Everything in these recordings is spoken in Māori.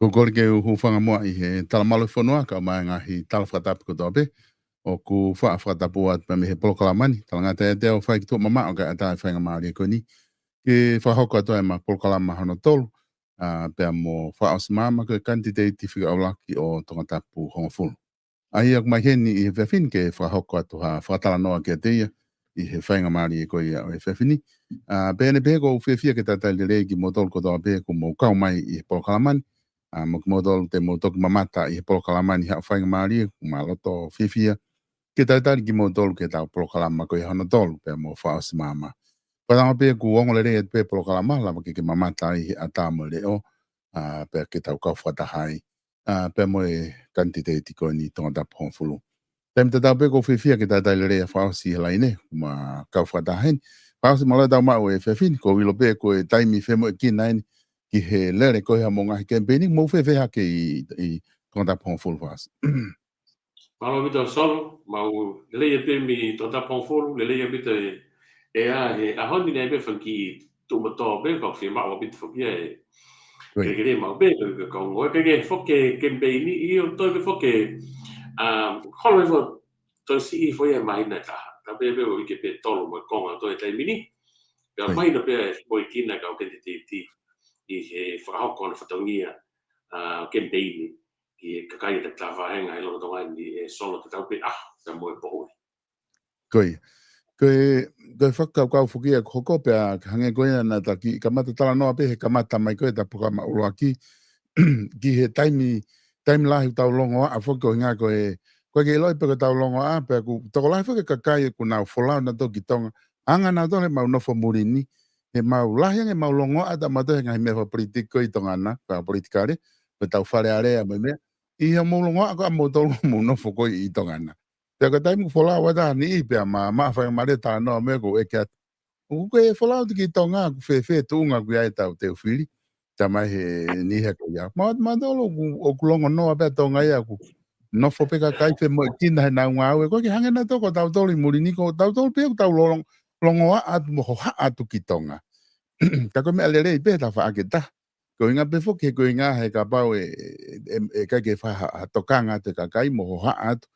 Ko kore ke hu whanga mua I he talamalo whanua ka mai ngahi talawhatapu ko tope. O ku whaafatapu at pa me he polokalamani. Talangata e teo whai ki tō mama o ka atai whainga maari e koni. Ke whahoko ato e ma polokalama hono tolu. Pea mo whaos mama ko kantiteiti whika aulaki o tongatapu hongo fulu. Ai ak mai heni I he whewhin ke whahoko ato ha whatala noa ke teia. I he whainga maari e koi o he whewhini. Pēne pēko u whewhia ke tatai le reiki mo tolu ko toa pēko mo kau mai I he polokalamani. Mo modol te mo toki mamata I he polokalamani ha whainga maari ma loto whiwhia ke taitari ki mo tolu ke tau polokalama ko I hono tolu pe mo whaos mama. Paranga pe ku ongo le re pe polokalama lama ke mamata I he atamo le o pe ke tau kau whatahai pe mo e kantiteiti ko ni tonga tapu honfulu. Tem te tau pe ko whiwhia ke taitari le re whaos I helaine ma kau whatahain. Whaos mala tau mau e whewhin ko wilo pe ko e taimi whemo e kinaini ki he lere ko ha monga ke beni mo fe ha ke I tonga tapu honfulu whaos. Malo mita solo, mau leia pe mi tota ponfolo, leia mita e a honi nei be fanki tu mato be ko fi ma bit fo ye. Ke mau be ko ngo ke foke ke be ni io to be foke holo fo to si fo ye mai na ta. Ta be o ke pe tolo mo ko to e tai mini. Pe mai no be mo kina ka ke ti I he fa ko na fotongia ke be ni. Ki kakai te tawahenga I loro tonga ni e solo te taupe te moe pohui. Koi. Koe whakau kau whukia hoko pia hange koe na ta ki kamata tala noa pe he kamata mai koe ta puka ma uloa ki ki he taimi lahi tau longo a whako inga koe ke eloi pe tau longo a pe ku toko lahi whake kakai ku nau wholau na toki tonga anga na tole mau nofo muri ni he mau lahi ange mau longo a ta mato he ngai mewa politiko I tonga na ka politikare pe tau whare area me mea I he mau longo a ko a mau tolu mau nofo koe I tonga na. Te ka taimu wholau wada ni I pia ma whai mare tā noa me ko eke atu. Uku e wholau tiki tonga ku whewhe tuunga ku ai tau te uwhiri. Ta mai he nihe ko ia. Ma dolo o kulongo noa pia tonga ia ku. Nofo peka kaife mo kina he nau ngā ue. Ko ki hange na toko tau toli muri niko. Tau toli pia ku tau longo a atu mo hoha atu ki tonga. Ta ko me alerei pe ta wha ake ta. Ko inga pe foke ko inga he ka pau e kai ke wha tokanga te kakai mo hoha atu.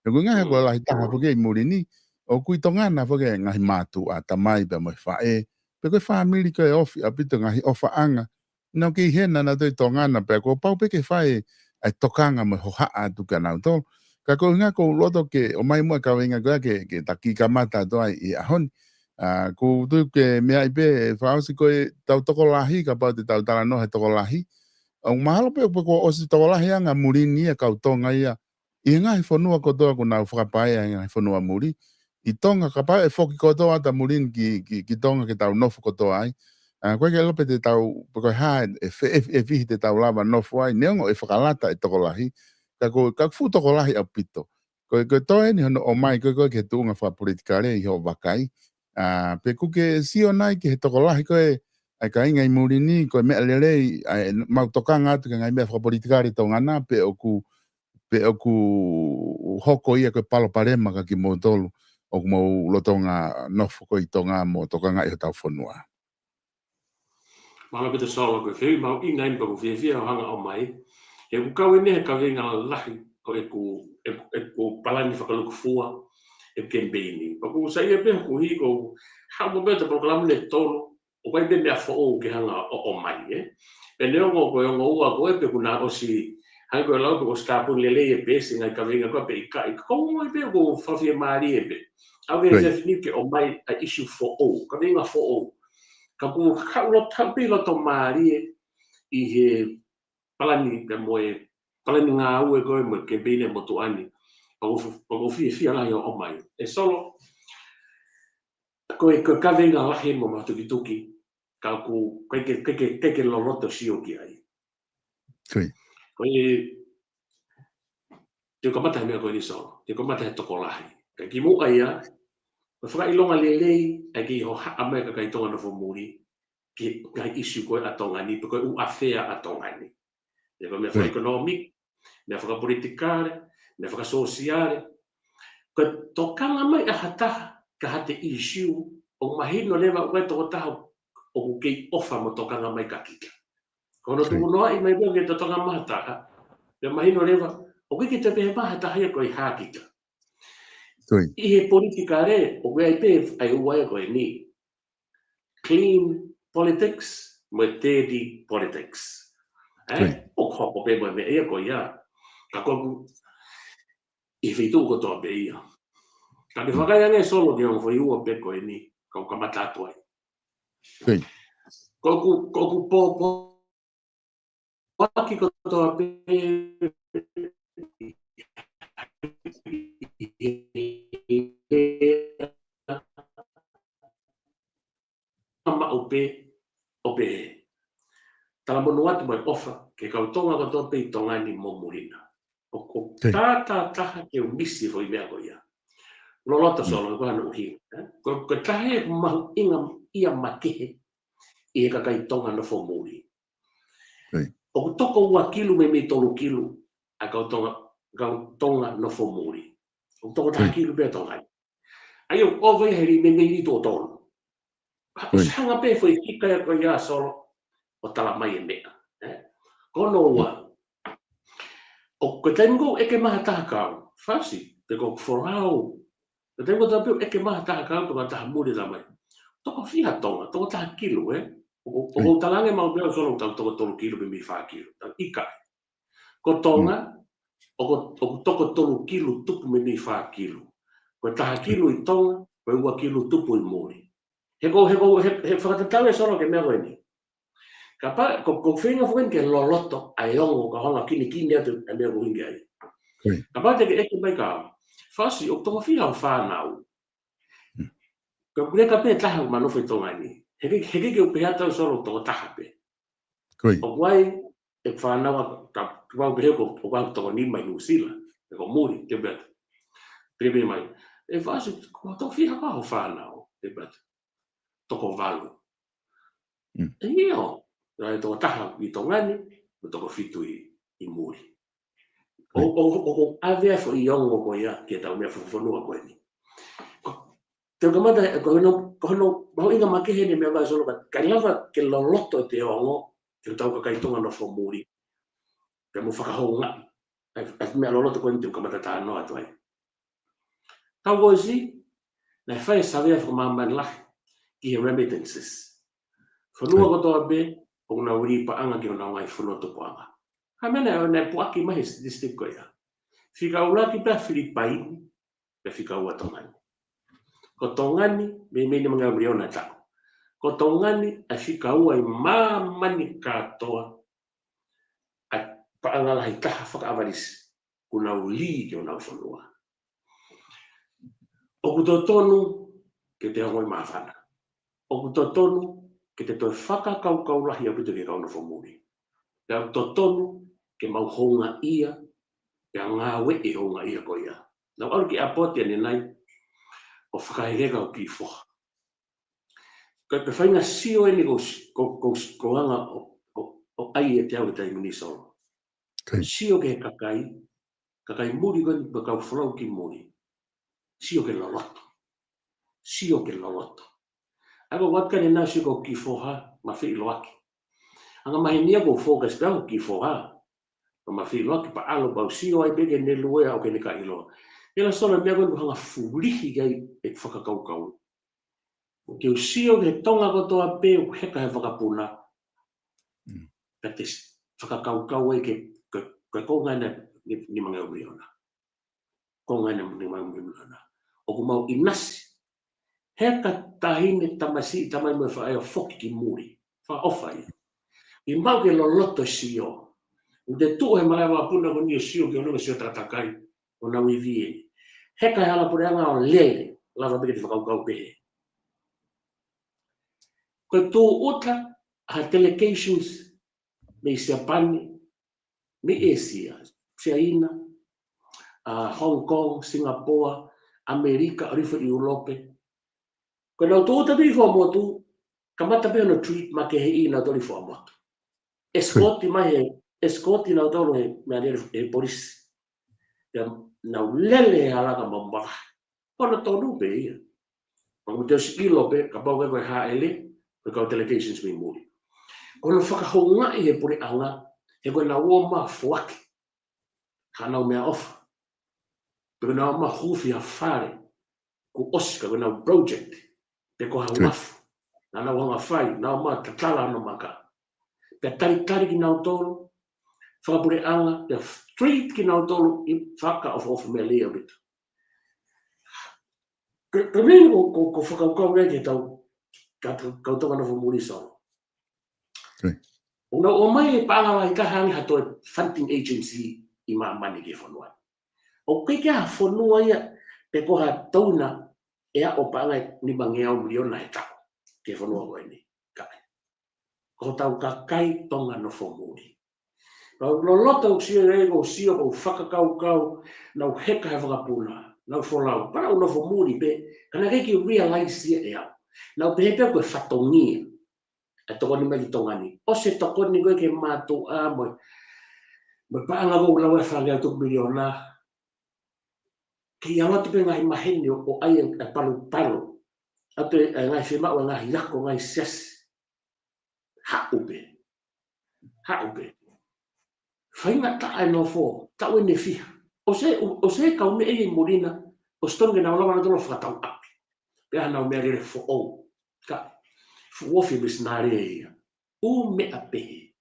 Ko nga he ko la taha foke I muri ni o kui tonga na foke ngahi matu a tamai pe mo fae pe ko family ko e ofi apito ngahi ofa anga no ki hena na toi tonga na pe ko pau pe ke fae ai tokanga mo hoha atu kana to ka ko nga ko loto ke o mai mo ka venga ko ke taki kamata to ai I ahon ko tu ke me ai pe fausi ko tau toko lahi ka pa te tau tala no he toko lahi o mahalo pe ko o si toko lahi anga muri ni ka tonga ia I ngai whanua kotoa ko nau whakapae ai ngai whanua muri. I tonga ka pae whoki kotoa ta murin ki tonga ke tau nofu kotoa ai. Koe ke lope te tau, koe hae e fihi te tau lava nofu ai, neongo e whakalata e tokolahi. Ka fu tokolahi au pito. Koe toe ni hono o mai koe ke tuunga whapolitikare I ho wakai. Pe kuke sio nai ke he tokolahi koe ai ka ingai muri ni, koe mea lerei, mau tokanga atu ke ngai mea whapolitikare tonga na pe pe oku hoko ia ko palo parema ka ki mo tolu o mo lotonga nofo ko I tonga mo tokanga I tau whanua. Mana pita solo ko whiu mau I ngai pa ko whiwhia o hanga o mai. He ku kau ene he ka venga lahi ko e ku palani whakaluku fua e kembeni. Pa ku sa ia pe ku hi ko hamo beta proklamu le tolo o kai be mea fo ke hanga o mai Pe neongo ko e ngo ua ko e pe ku na osi Hai ko lau ko skapu lele e pesi ngai ka venga ko pe kai ko mo pe ko fafia mari e pe. Au ve defini ke o mai a issue for all. Ka venga for all. Ka ku ka lo tampi lo to mari I he palani ka moe palani nga au e ko mo ke bene mo to ani. Pa ko fia la yo o mai. E solo ko ka venga la he mo ma tuki tuki. Ka ku ke lo loto si o ki ai. Ko te kamata mea koe ni so, te kamata he toko lahi. Ka ki muka ia, ko whaka ilonga lelei, ai ki ho haa mea ka kai tonga na whamuri, ki kai isu koe atonga ni, pe koe u awhea atonga ni. Te koe mea whaka ekonomik, mea whaka politikare, mea whaka sosiare. Ko tokanga mai a hataha, ka hate isu, o mahino lewa ue toko taha, o kei ofa mo tokanga mai ka kika. Kono tu noa I mai bia ke tonga mata. Pe mahino lewa, o ke te pe mata hai ko I hakita. I he politika re, o ke ai pe ai uai ko ni. Clean politics, me dirty politics. O ko pe me e ko ia. Ka ko I fitu ko to be ia. Ka de whakai ane solo ki on foi ua pe ko ni, ko ka mata toi. Koku po Waki ko to pe ma ope tala mono atu mai ofa ke kautonga ko to pe tonga ni mo murina o tata taha ke umisi foi mea ko ia lolota solo ko anu hi ko tahe ma inga ia makehe I ka kai tonga no fo muri o toko ua kilu me tolu kilu a kautonga no fo muri o toko taha kilu be tonga ai o ove heri me ni to tolu hanga pe foi kika ko ia solo o tala mai e mea. Kono ua. O ko tengo e ke maha taha kau. Fasi. Te ko forau. Ko tengo tapiu e ke maha taha kau to taha muri la mai. Toko fiha tonga. Toko taha kilo O talange mau bea solo toko tolu kilo pe mi wha kilo. Ika. Ko tonga. O toko tolu kilo tupu me mi wha kilo. Ko taha kilo I tonga. Ko ua kilo tupu I muri. He whakatatawe solo ke mea koe ni. Kapa ko whenga fuen ke loloto ai ongo ka honga kini atu e mea kuhingi ai. Kapa te ke eke mai ka whasi o tonga whiha o whanau. Ka pune pe taha o manofu tonga ni. Heke ke upe hata solo tonga taha pe. O wai e whanau ka wau ke heko o wau tonga ni mai nusila. E ko muri te beta. Prebe mai. E whasi ko tonga whiha ka o whanau. Te beta. Toko valu. E hio. Rai toko taha I tongani, o toko fitu I muri. O avea fo I ongo ko ia, ke tau mea whawhanua koe ni. Te kamata, ko hono, maho inga makehe ni mea vai solo ka lawa ke loloto te ongo, ke tau ka kai tonga no fo muri. Ke mu whakahonga. Ai mea loloto koe ni te kamata taha noa tuai. Tau koe si, na whai savea whakamamani lahi, ki he remittances. Whanua ko toa be, o na uri pa anga ki ona ngai funo to poanga. Ha mena na puaki mai statistic ko ia. Fika ula ki pa Filipaini, pe fika ua tongani. Ko tongani me me mga briona ta. Ko tongani a fika ua I mamani katoa. A pa anga la hita faka avaris. Kuna uli ki ona funua. O kutotonu ke te hoi mafana. O kutotonu ke te toi whaka kau lahi a putu ke kauna whamuri. Ka totonu ke mau honga ia, ke ngā we e honga ia ko ia. Nau aru ki apote ane nai, o whakaherega o ki whoha. Ka te whainga sio eni ko anga o ai e te au tai mini solo. Sio ke kakai muri koni pa kau whalau ki muri. Sio ke loloto. Sio ke loloto. Ako wakane nā sio ko ki whoha, ma whi loaki. Anga mahi nia ko focus tau ki whoha. Ma whi loaki pa alo bau sio ai bege ne luea o ke ne ka ilo. Ela sona mea koni hanga fulihi gai e whakakaukau. Ke o sio ke tonga ko toa pe o heka he whakapuna. Ka te whakakaukau e ke kongaina ni mga uriona. Kongaina ni mga uriona. O ku mau inasi. Heka tahine tamasi tamai mo whae o whoki ki muri. Wha ofa ia. I mau ke loloto sio. O te tuo he mai wapuna ko ni sio ke onunga sio tratakai. O na wivie. Heka hala pure anga o lele. Lava beke te whakaukau pehe. Ko tō uta ha delegations me Japani, me Asia, China, Hong Kong, Singapore, Amerika, Rifa I Europe. Ko nau tō uta mi whamotu, kamata pia no tweet ma ke hei na tori whamotu. Escoti mai he, escoti nau tōru he mea nere he polisi. Nau lele halaka mambara. Kono tōnu pe ia. Ko te sikilo pe, ka pau koe ha ele, ko kau delegations me muri. Kono whakahounga I he pure anga, he koe na ua maa fuaki. Hana o mea ofa. Pero na ua maa hufi ha whare, ku osika koe na project, pe ko hauafu. Na wanga whai, na ua maa tatala ano maka. Pe tari ki nau tolu, whakapure anga, pe street ki nau tolu, I whaka of mea lea bitu. Ka mea ko whakaukau rea ke tau, kau tonga na whamuri solo. Una o mai e pānga wai ka hangi hato funding agency I maa mani ke whanua. O kei kia whanua ia pe koha tauna ea o pānga ni mangeau miliona he tau ke whanua koe ni. Ko tau ka kai tonga no whamuri. Lo lota o sio rego sio o whakakau na heka he whakapuna na wholau. Para o no whamuri pe kana kei realize ia ea. Na pe hepe koe whatongia. A toko ni mai tonga ni. O se toko ni koe ke mātou a mo. Mo paanga ko ula wa whangea tuk miliona. Ki anga tupe ngai maheni o ai a palu. Ato ngai whima o ngai yako ngai sias. Ha upe. Whainga tae no fo. Tau ene fiha. O se kau me e morina. O stonge na olawa na tolo whakatau api. Pea na o mea gere fo o. Ka. Fuofi misnare e ia. U mea pehe.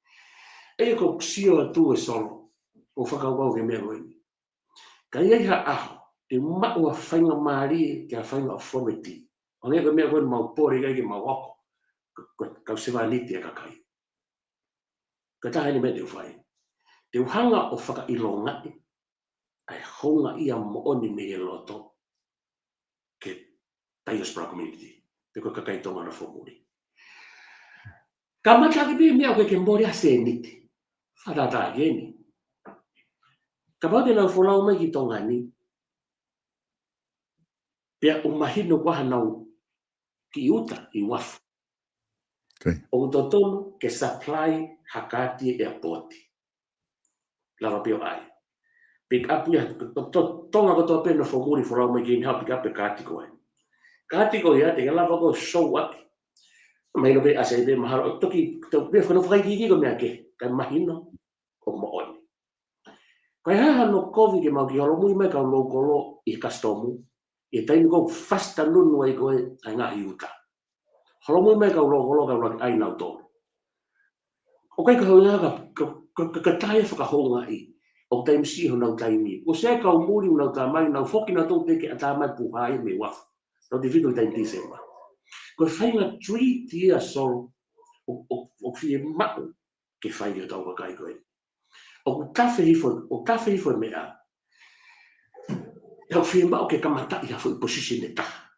E ko sio atu e solo. O whakawau ke mea koeni. Ka iei ha aho. Te maua whainga maari ke a whainga authority. O ngea ko mea koeni mau pore kai ke mau wako. Kau sewa niti e kakai. Ka taha ni mea te whai. Te uhanga o whakailongai. Ai honga ia mooni me e loto. Ke Diaspora Community. Te koe kakai tonga na whamuri. Ka mata ke mea koe ke mbori a se niti. Whatata geni. Ka pate nau wholau mai ki tonga ni. Pea umahino waha nau ki uta I wafu. O totonu ke supply hakati airport. Lava peo ai. Pick up ya tonga ko to pe no whamuri wholau mai ki inhau pick up e kātiko ai. Kātiko ia te lava ko show up. Mai no pe ase pe maharo. Toki pe whanau whakaikiki ko mea ke. Kai mahino o mooni. Kai haha no COVID ke mau ki holo mui mai kau lokolo I kastomu. E taimi ko fasta nunu ai koe ai ngahi uta. Holo mui mai kau lokolo kau laki ai nau tōru. O kai ka hau ka taia whakahonga I. O taimi siho nau taimi. O se kau muri nau tamai nau whoki nau tō teke a tamai puhai me wafu. Nau te whiko taimi December. Koe whainga 3 tia solo o fie mako ke whainga tau ka kai koe. O kafe hifo mea. Tau fie mako ke kamata I hafo I position e taha.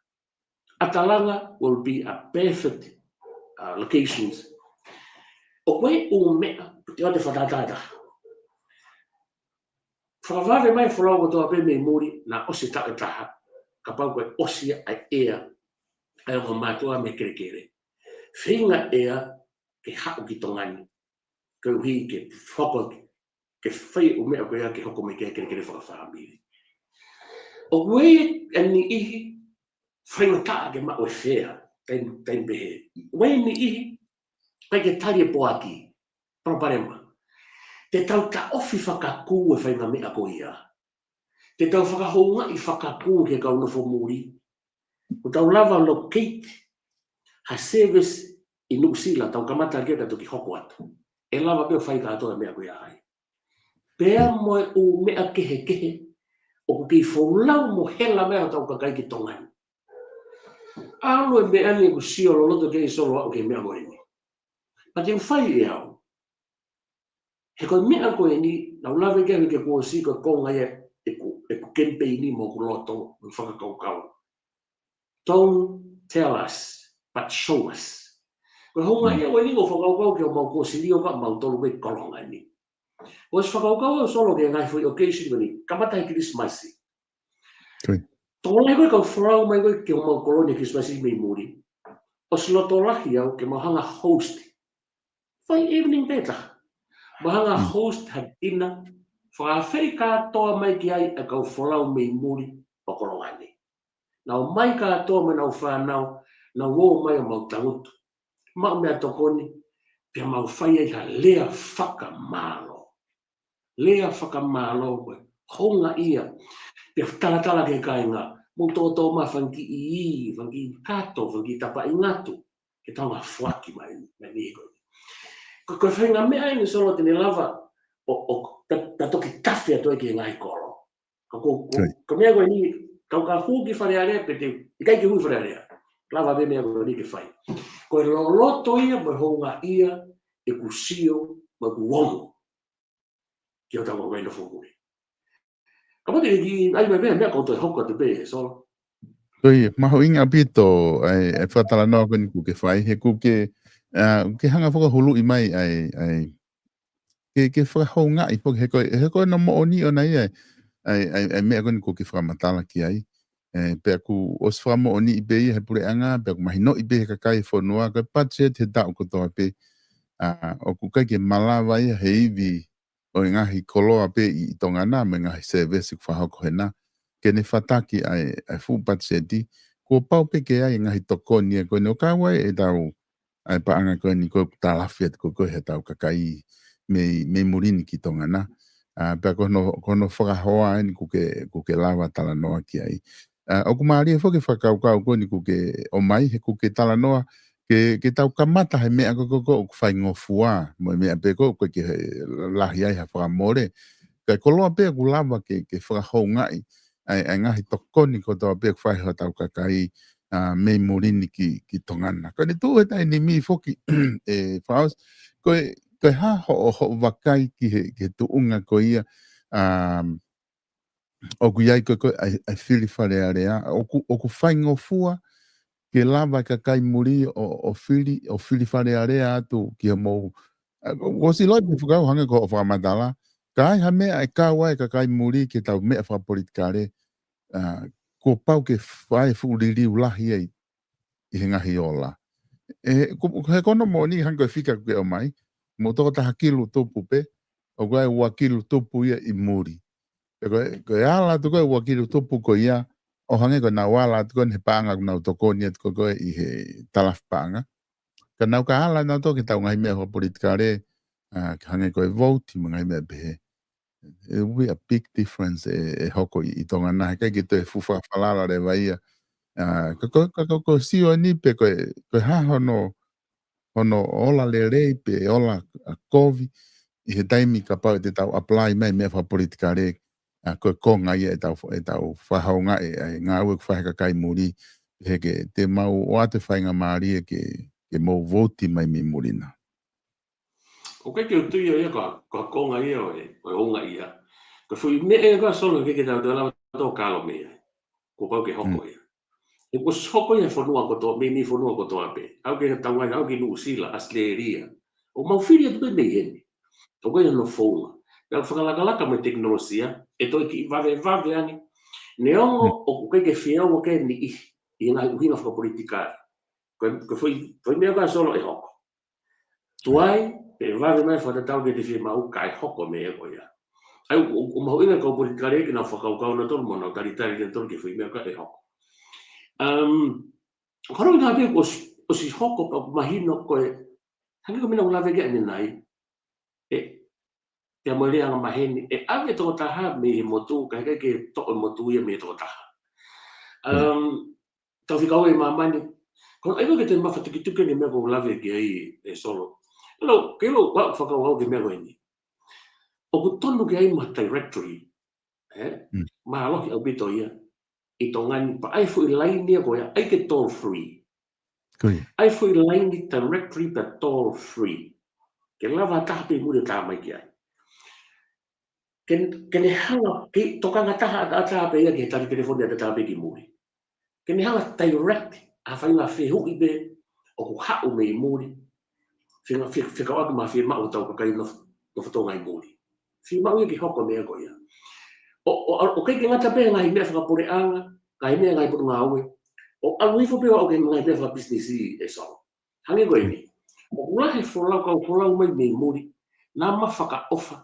Atalanga will be a perfect locations. O koe o mea, te o te whatatata. Whakawhare mai whalau ko toa pe me muri na osi taka taha. Ka pau koe osi ai ea. Ai o mātua me kere. Whinga ea ke hako ki tongani. Ke uhi ke whoko ke whai o mea koe ke hoko me kere whakawhamiri. O koe ani ihi whainga taa ke mao e whea. Taim pehe. Wai ni ihi kai ke tari e poaki. Proparema. Te tau ka ofi whakakū e whainga mea ko ia. Te tau whakahonga I whakakū ke kau no whamuri. O tau lava locate ha service I Nusila tau kamata kia ka toki hoko atu. E lava peo whai ka atoa mea ko ia ai. Pea moe o mea kehe. O ku ki whaulau mo hela mea tau ka kai ki tongani. Alo e mea ni ku sio loloto kei solo au ke mea ko ini. Pa te whai e au. He koe mea koe ni, nau lawe kia ke kua si koe konga ia e ku campaigni mo ku loto mo whakakaukau. Don't tell us, but show us. Koe honga ia koe ni ko whakaukau ke o mau kua sirio ka mau tolu me kolonga ni. Koe whakaukau o solo ke ngai fui occasion ko ni, kamata he Christmasi. Tolai koe kau whrau mai koe ke o mau kolonia Christmasi me muri. O silo tolahi au ke mau hanga host. Fai evening beta. Mahanga host ha dina, whakawheri katoa mai ki ai a kau wholau mei muri o kolongani. Nau mai katoa mai nau whanau, nau wō mai o mau tangutu. Mau mea tokoni, pia mau fai ai ha lea whakamalo. Lea whakamalo koe. Honga ia. Pia tala ke kainga. Mo tō ma whanki i, whanki kato, whanki tapa i ngatu. Ke taunga whaki mai ni koe. Ko whainga mea ina solo tene lava o ta toki tawhi atoe ki ngai koro. Ko mea koe ni, kau ka hu ki whare area, pe te ikai ki hui whare area. Lava be mea koe ni ke whai. Ko e loto ia, mo honga ia, e ku sio, mo ku wongo. Ki o tango reino funguri. Ka pati ki, ai mea koutou e hoko te be, solo. Koi, maho inga pito, ai whatala noa koe ni ku ke whai, he ku ke hanga whakahulu i mai, ke whakahau ngai, he koe no mo oni o nei ai mea koe ni ku ke whakamatala ki ai. Pea ku os whamo oni i be he pure anga, pea ku mahi no i be he kakai whanua, koe budget he tau kotoa pe, o ku kai ke malawa ia he iwi o ngahi koloa pe i tongana, me ngahi service ku whahako he na, ke ne whataki ai full budgeti, ko pau pe ke ai ngahi tokoni e koe no kawai e tau, ai paanga koe ni koe talawhiat koe he tau kakai me murini ki tongana. Pea kono whakahoa ni kuke lawa tala noa ki ai. O ku maari e whoke whakaukau koe ni kuke o mai, he kuke tala noa, ke tau kamata he mea ko o ku whai ngofua, mo mea pe koe ke lahi ai ha whakamore, kai koloa pe ku lava ke whakahou ngai, ai ngahi tokoni ko toa pe ku whai ho tau kakai me murini ki tongana. Koe ni tu e tai ni mi whoki e whaos, koe ha ho wakai ki he tuunga ko ia, o ku iai koe ai whiri whare area, o ku whai ngofua, ke lava kakai muri o whiri whare area atu ki ha mou. O si loi pe whakau hanga ko o whakamatala, ka ai ha mea e kawa e kakai muri ke tau mea whakapolitikare, ko pau ke whae whuriri ulahi ai i he ngahi ola. He kono mo ni hanga whika ke o mai, mo toko taha kilu tupu pe, o koe ua kilu tupu ia i muri. Koe ala tu koe ua kilu tupu ko ia, o hange koe nau ala tu koe he paanga nau tokoni atu koe i he talaf paanga. Ka nau ka ala nau toki tau ngai mea ho politikare, hange koe vote mo ngai mea behe. It will be a big difference e hoko i tongana. He kai ki te fufa falala re waia. Ko sio ni pe koe ha hono ola le rei pe ola kovi i he taimi ka pau te tau apply mai mea whapolitikare koe konga ia e tau whahaunga e ngā ue kwhaheka kai muri he ke te mau o ate whainga maari e ke mau voti mai mi murina. O kai ke utu ia ko konga ia o honga ia. Ko fui me e ka solo ke tau te lawa tō kalo mea. Ko pau ke hoko ia. E ko hoko ia whanua ko tō, me ni whanua ko tō ape. Au ke taungai, au ke nuu sila, asleria. O mau whiri atu me hene. O kai no whaunga. Pea whakalakalaka me teknolosia, e toi ki vave ani. Ne ongo o kai ke whiau o ke ni i ngā uhina whakapolitikare. Ko fui mea ka solo e hoko. Tuai, pe vave mai whatatau ke te whi mau kai hoko me e ko ia. Ai, o mahu inga kau politikare ki nā whakaukau na tolu mo nā taritari ki tolu ke whi mea ka e hoko. Karo ngā pia o si hoko pa mahino koe, hangi ko mina ulawe ke ane nai, te amoelea ngā maheni, e ave tō taha me he motu, ka heke ke tō motu ia me tō taha. Tau whikau e mamani, kono aiwa ke te mawhatiki ni mea ko ulawe ke ai e solo. Hello, ke lo whakau au ke mea koe ni. O ku tonu ke ai ma directory, ma alohi au bito ia, i tō ngani, pa ai fu i laini a koe, ai ke toll free. Ai fu i laini directory pa toll free. Ke lava taha pe mure tā mai ki ai. Ke ne hanga, ke tokanga taha a taha pe ia ke tari telefoni a taha pe ki muri. Ke ne hanga direct, a whainga whehu i be, o ku hau me i muri. Whikau atu ma whia mau tau kakai no whatonga i muri. Whia mau ia ki hoko mea ko ia. O kai ke ngata pe ngai mea whakapore anga, ngai mea ngai putu ngā ue. O aluifo pe o ke ngai mea whabusiness i e solo. Hangi koe ni. O ngahe wholau mai me i muri, nā ma whaka ofa,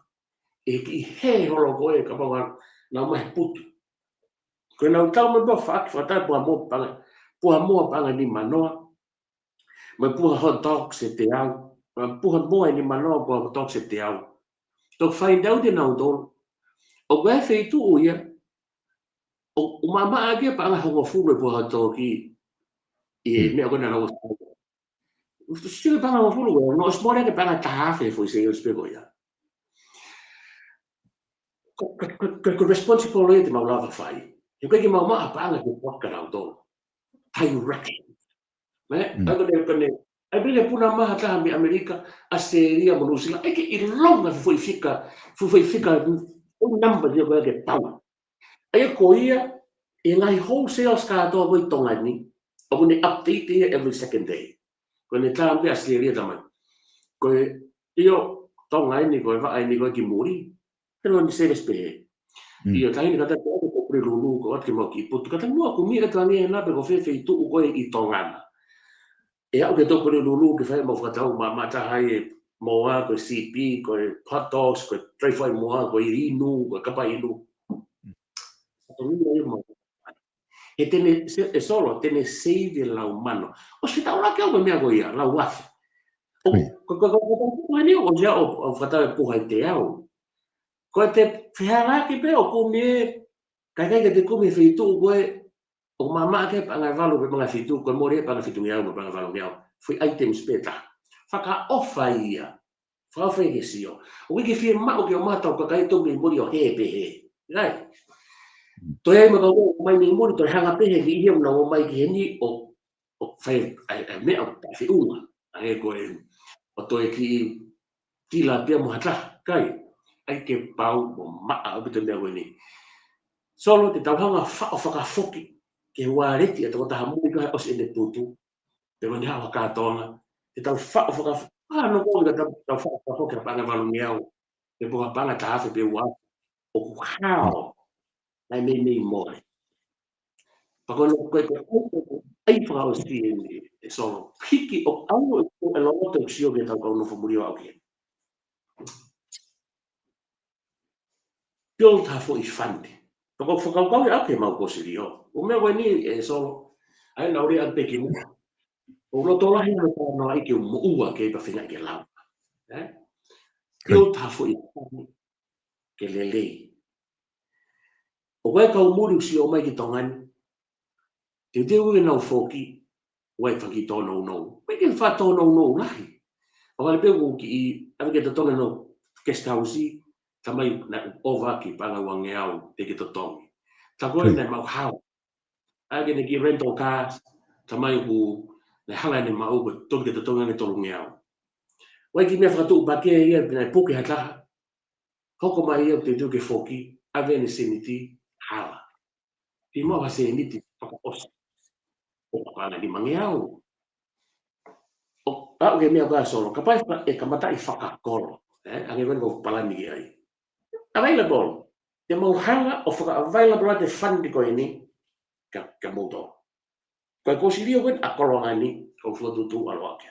e ki he holo koe ka paua nā mahi putu. Koe nau tau me pua whaaki whatai pua mua panga ni manoa, mai pua hot dogs e te au, puha moa ni manoa po tok se te au. Tok find out e nau tolu. O koe whei tu o ia, o mama ake pa anga hongo fulu po ha toki i mea kona rau fulu. Sile pa anga hongo fulu, no smore ke pa anga tahafe foi se il spego ia. Ko responsible e te mau lava fai. E koe ki mau maa pa anga ke waka rau tolu. Direction. Ako ne kone, ai bile puna maha taha mi Amerika, Australia, Monusila, eke i longa foi fika o number dia koe ke pau. Ai ko ia, e ngai wholesale katoa koe tonga ni, o kone update ia every second day. Kone taha mi Australia tamai. Koe, io tonga ini koe wha ini koe ki muri, telo ni seves pehe. Io tahi ni kata ko pre lulu ko at ki mo ki putu, kata mua ku mi e tangi e nape ko fefe i tuu koe i tongana. E au ke toko ni lulu ke whae mo whakatau ma tahai e moa ko CP, ko hot dogs, ko treifai moa, ko inu, ko kapa inu. E tene, e solo, tene save lau mano. O si tau lake au me mea ko ia, lau wafi. O ni o ia o whakatau e puhai te au. Ko te whiharaki pe o kumie, kai ke te kumi whitu koe, o mama ke pa ngai valu pe mga whitu, ko mori e pa ngai whitu ngiau, pa ngai valu ngiau. Fui items peta. Whaka ofa ia. Whaka whege sio. O wiki whie mao ke o matau ka kai tongi mori o he pehe. Rai. Toi ai maka o mai ni mori, toi hanga pehe ki ia una o mai ki heni o whai mea o whi unga. Ange koe, o toi ki tila pia muhata. Kai. Ai ke pau o maa o pita mea koe ni. Solo te tauhanga whakafoki ke wareti e toko taha mui kai os ene putu. Te wani hawa kātonga. Te tau whakafoki. No ko ka tau whakafoki a panga walu miau. Te poha panga tahafe pe ua. O kukao. Nai mei more. Pakono koe koe ai whakao si e solo. Piki o au e longa te usio ke tau kauno whamurio au ke. Build hafo I fandi. Pako whakau e ake mau kosiri o. O mea koe ni e solo. Ai nauri a peki mo. O roto lahi no tāno ai ke mua ke ipa whinga ke lau. Build hafo I fandi ke lelei. O koe kau muri usi o mai ki tongani. Te te ue nau whoki. Wai whaki tōnou nou. Mai ke wha tōnou nou lahi. O kare pēku ki I ave ke tatonga no guest house tamai na ova ki panga wange au te ke tatongi. Ta koe nei mau hao. Age ne ki rental cars tamai ku nei hanga ne mau ko toki ke tatonga ne tolu nge au. Wai ki mea whakatu upake ia nei puke hataha. Hoko mai ia te tuke whoki. Ave ne seniti hala. Ki mua wa seniti whakaosa. O kapana ni mange au. O au ke mea kwa solo. Kapai e kamata I whakakoro. Ange wena ko palani ki ai. Available. Te mau hanga o whaka available te fundi ko ini. Ka moto. Koe kosirio koe a kolonga ni. Kau whatutu alo ake.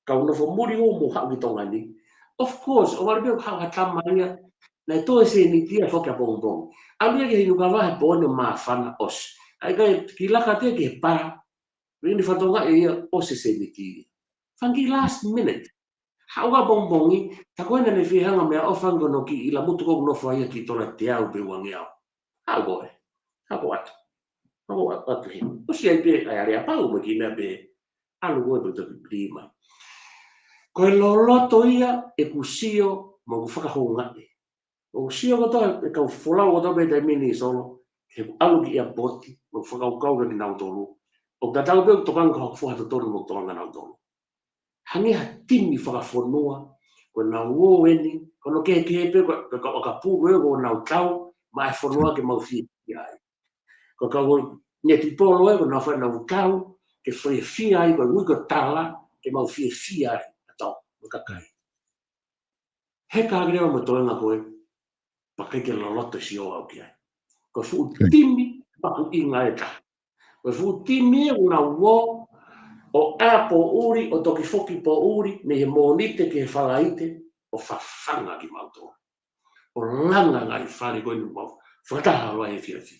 Kau na whamuri o mo hau ki tonga ni. Of course, o wari peo hau hatama ia. Nei toi se ni tia whoka bongbong. Alia ke hinu ka wahe pōne maa whana os. Ai kai ki laka te ke pā. Rini whatonga e ia o se ni tia. Whangi last minute. Hau ka bongbongi. Ta koe na ne whihanga mea o whangono ki ila mutu koku no whaia ki tona te au pe wangi au. Hau koe. Hau koe atu. Hau koe atu he. O si ai pe ai area pau ma ki mea pe. Alu koe pe taku prima. Koe loloto ia e kusio ma ku whakahonga e. O sio koto e kau wholau koto pe te mini solo. He alu ki ia boti. Ma whakau ki nau tolu. O ka tau peo tokanga ka whahata tolu mo tokanga nau tolu. Hangi ha timi whakawhanua. Ko nau o eni. Kono ke pe o ka pūru e ko nau tau. Ma e whanua ke mau whia ai. Ko ka o neti polo e ko nau whanau tau. Ke whia ai ko wiko tala. Ke mau whia ai. Atau. Makakai. He ka agreo mo toenga koe. Pakai ke loloto si o au ki ai. Ko fu timi paku inga e ta. Ko fu timi e una wo o apo uri o toki foki po uri me he monite ke whalaite o whawhanga ki mauto. O langa ngai whare koe nu mau. Whataha roa e whiawhi.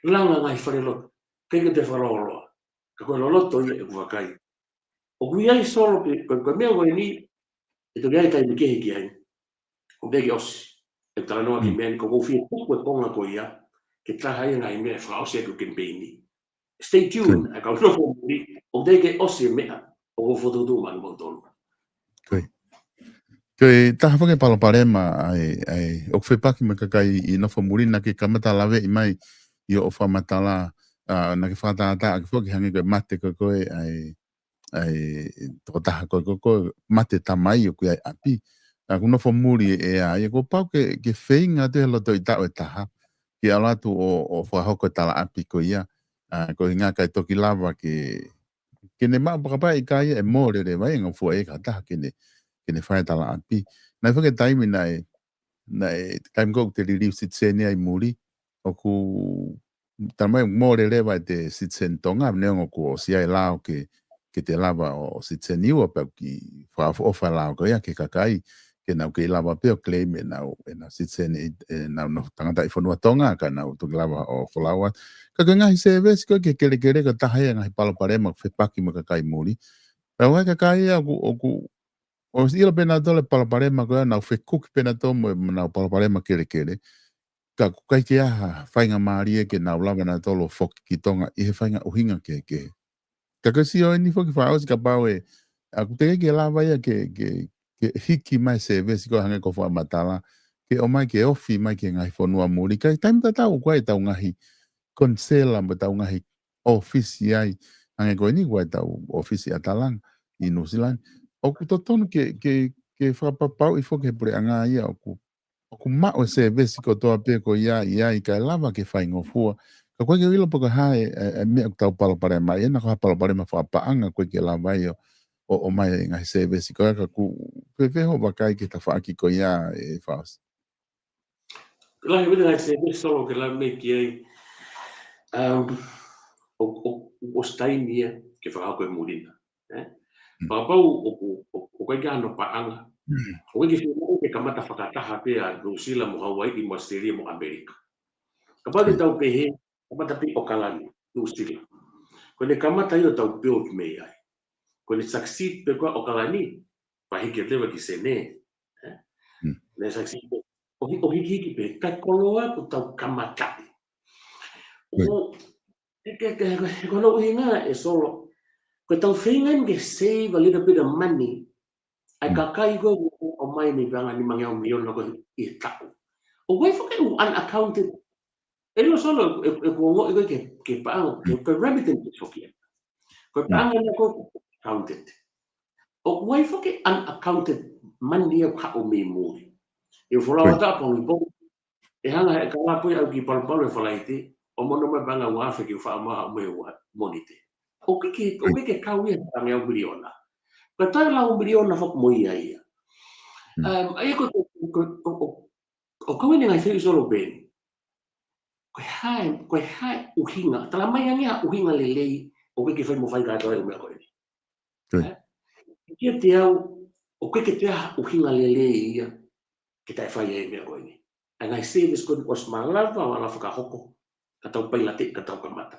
Langa ngai whare lo. Keke te wharoloa. Ka koe loloto ia e kuwakai. O kui ai solo pe koe mea koe ni e to gai kai me ke ki ai o be os e tala no ki men ko fi ko ponga ko ia ke ta hai ngai me fra o se ko campaign stay Koe, tuned ka no fo muri o de ke os me o fo do man mo ton koe. Koe, taha whange Paloparema ai o whepaki me kakai i nofo muri na ke kamata lawe i mai i o whamatala na ke whataata a ke whoki hange koe mate koe ai toko taha koe mate tamai o koe ai api. Ku nofo muri e a ko pau ke whainga te loto i tau e taha ki alatu o whahoko tala api koe ia. Ko hinga kai toki lava ke ne maa pakapai i kai e mōre re vai ngā fua e ka taha ke ne whae tala api. Nai whake taimi nai taimi kou te ririu sitsene ai muri, o ku tamai mōre re vai te sitsen tonga, neongo ku o siai lao ke te lava o sitsen iwa pau ki whaafofa lao ko ia ke kakai, ke nau ke lava peo claim e nau sitsen nau no tangata i whanua tonga ka nau tuki lava o whalawa. Ka ke ngahi se vesi ko ke kere ka tahaya ngahi Paloparema whepaki ma kakai muri. Rau hai kakai o ku o ilo pena tole Paloparema ko na fe cook pena to mo na Paloparema kere ka kai ke aha fainga marie ke na lava na tolo fok ki tonga I he fainga uhinga ke ka si o ni foki fa os ka pawe a ku te ke lava ia ke hiki mai se vesi ko hanga ko fa matala ke o mai ke ofi mai ke ngai fonua muri kai time ta tau ko tau ngahi konsela mo tau ngahi office ai hanga ko ni ko tau office atalang I New Zealand o ku totonu ke whapapau I foke pure anga ia o ku mao se vesi ko toa pe ko ia I ka lava ke whai ngofua. Ka koe ke wila poka hae mea ku tau Paloparema ia na ka Paloparema whapaanga koe ke lava ia o mai ngai se vesi ko ka ku pepeho wakai ke ta whaaki ko ia e whaos. la he ngai se be solo ke la me ki ai o stai mia ke fa ko murina pa pau o kai ga no pa anga o ke fiu ke kamata whakataha pe a New Zealand mo Hawaii I mo Australia mo Amerika. Ka pa te tau pehe, kamata pi o kalani, New Zealand. Ko ne kamata I o tau build me ai. Ko ne succeed pe kwa o kalani, pa hiki lewa ki se ne. Ne succeed pe. O hiki pe, kai koloa ko tau kamata. O, ko no hinga e solo. Ko tau whingan ke save a little bit of money. Ai kakai ko o mai ni vanga ni mangeo miliona ko I tau. O wai whake u unaccounted. E no solo e ko ngo ke paang ke remittance ke whake. Ko paang na ko accounted. O wai whake unaccounted money o ka o me muri. E whalawa ta po ni po. E hanga e kala po au ki palpalo e whalaiti. O mono mai banga wafe ki wha maha o me monite. O ke kau ia tangi au miliona. Ka tai lau miliona whak mo ia ia. Ai ko kau ni ngai whi solo ben. Koe hai uhinga. Tala mai angia uhinga lelei o ke whai mo whai kātoa o mea koe ni. Kia te au, o ke te uhinga lelei ia ke tai whai e mea koe ni. A ngai service koe os malava o ala whakahoko ka tau pailate ka tau kamata.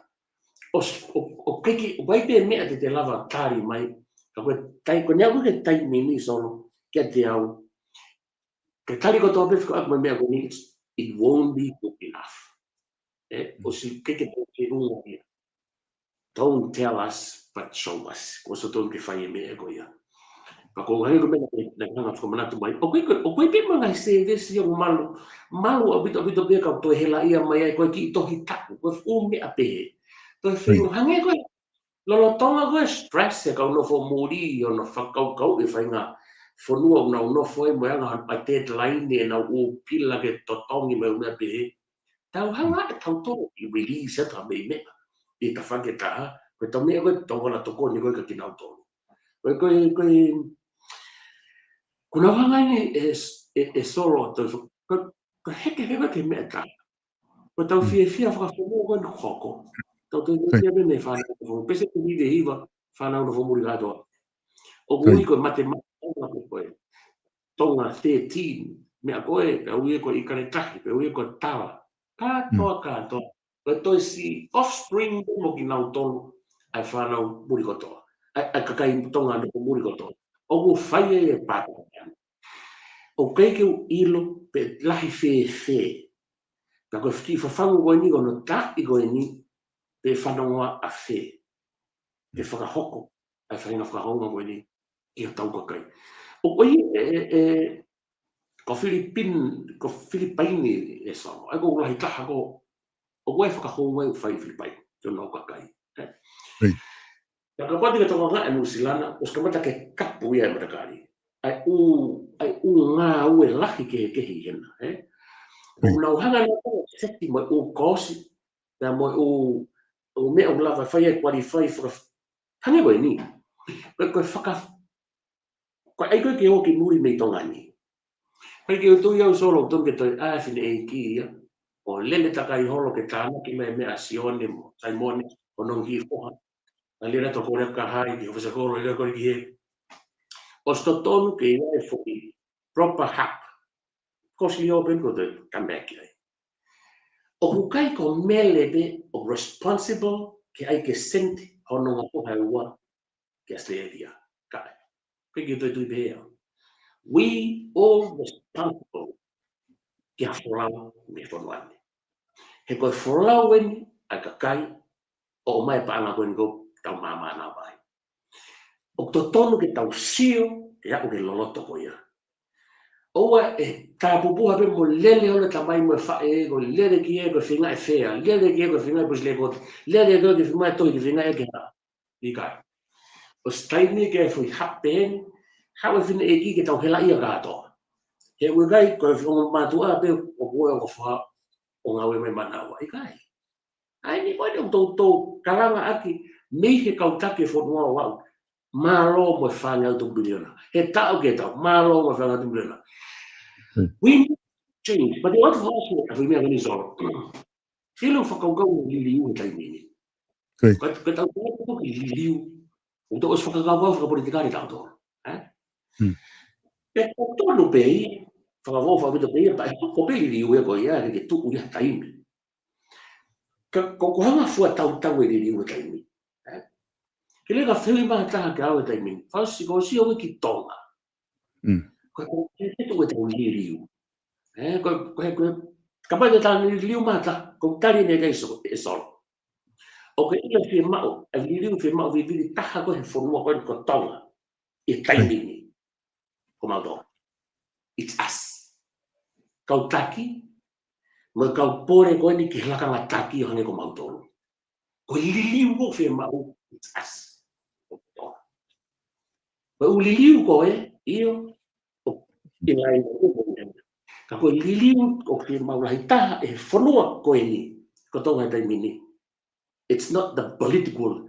O keke, o vai pe mea te lava tāri mai, ka koe tai, ko nia koe ke tai mini solo, kia te au, ke tari ko tō pefu ko mea koe ni, it won't be good enough. O si keke te unga ia. Don't tell us, but show us. Ko so tō ke whai e mea koe ia. Ka ko ngai ko mena na nganga ko mana tu mai. O koe pe mga se desi o malu a bito pe ka to hela ia mai ai ko ki to hi taku ko me a pe. To fe hange ko lo tonga ko stress e ka no fo muri o no kau e fainga fo no no fo e mo anga a deadline e na o pila ke to tongi me me pe. Tau hanga e tau to I release e ta me me. I ta fa ke ta ko to me ko to na to ko ni ko ka kinau to. Ko kuna hanga ni e solo to ko heke heke ke meta ko tau fia fa mo ko hoko to te me fa no pese que ni de iba fa na no mo ligado o gui ko matemática ko tonga 13 me a koe pe ui ko I kanetaki pe ui ko tawa ka to si offspring mo ki na tonu ai fa na muri ko to ai kakai tonga no muri ko to o fai e pa o kai ke o ilo pe lahi fe ka ko fiki fa fango go ni go no ta i go ni pe whanonga a fe pe whakahoko a whaina whakahonga go ni i a tau ka kai o oi ko Filipaini e sa ai go lahi taha go o koe whakahonga o whai Filipaini te no ka kai ka pati ka tonga e Nusilana os ka mata ke kapu ia matakari ai u ngā ue lahi ke hi hena o nau hanga na seti mo o kosi na mo o me o lava fai e qualify for hanga go ni ko whaka ko ai ko ke o ki muri me tonga ni kai ke tu ia solo ton ke to a fine e ki ia o lele takai holo ke tana ki me asione mo Simone o non ki foha ali na to ko ka hai ki fo ko le ko ki o sto tonu ke ia e foki proper hap ko si open ko de comeback ai o hukai ko mele be o responsible ke ai ke sent hono nga po hai wa ke Australia ka ke to tu be we all responsible ke a folau me fonoane he ko folau wen a ka kai o mai pa na ko ngo tau mama na vai o to tonu ke tau sio ke a ko ke loloto ko ia oa e tapupuha pe mo lele ole tamai mo fa e go lele ki e go finga e fea lele ki e go finga bus le go lele go ki finga to ki finga e ga i ka o staini ke foi happen how if e ki ke tau hela ia ga to he we gai ko fo ma tu a pe o ko fa o nga we me mana wa i kai ai ni ko to kalanga aki me he kau take fo no wa malo mo fanga tu biliona he tau ke tau malo mo fanga tu biliona we change, but the other also as we make any sort. Silo whakaugaua liliu e taimini. Ka tau tō ki liliu, o tō os whakagaua whakapolitikari tau tō. E ko tōnu pei, whakagaua whakapita pei, pa e ko pei liliu e ko ia, ke tuku ia taimi. Ka kokohanga fua tau e liliu e taimini. Ke lega whiwi maha taha ke au e taimini, whausi ko si au ki tonga. Ko te tu e tau liliu. Kapag natang nililiw mata, kung tali na guys, e solo. Okay, ila firma, ang nililiw firma, vivili taha ko, forma ko tonga. E timing ni. Kumado. It's us. Kau taki, ma kau pore ko ni kihlaka nga taki yung hangi kumado. Ko liliw ko firma, it's us. Ma uliliw ko iyo, ilay ko Kako liliu o ke maulahi taha e whanua koe ni, ko tonga tai mini. It's not the political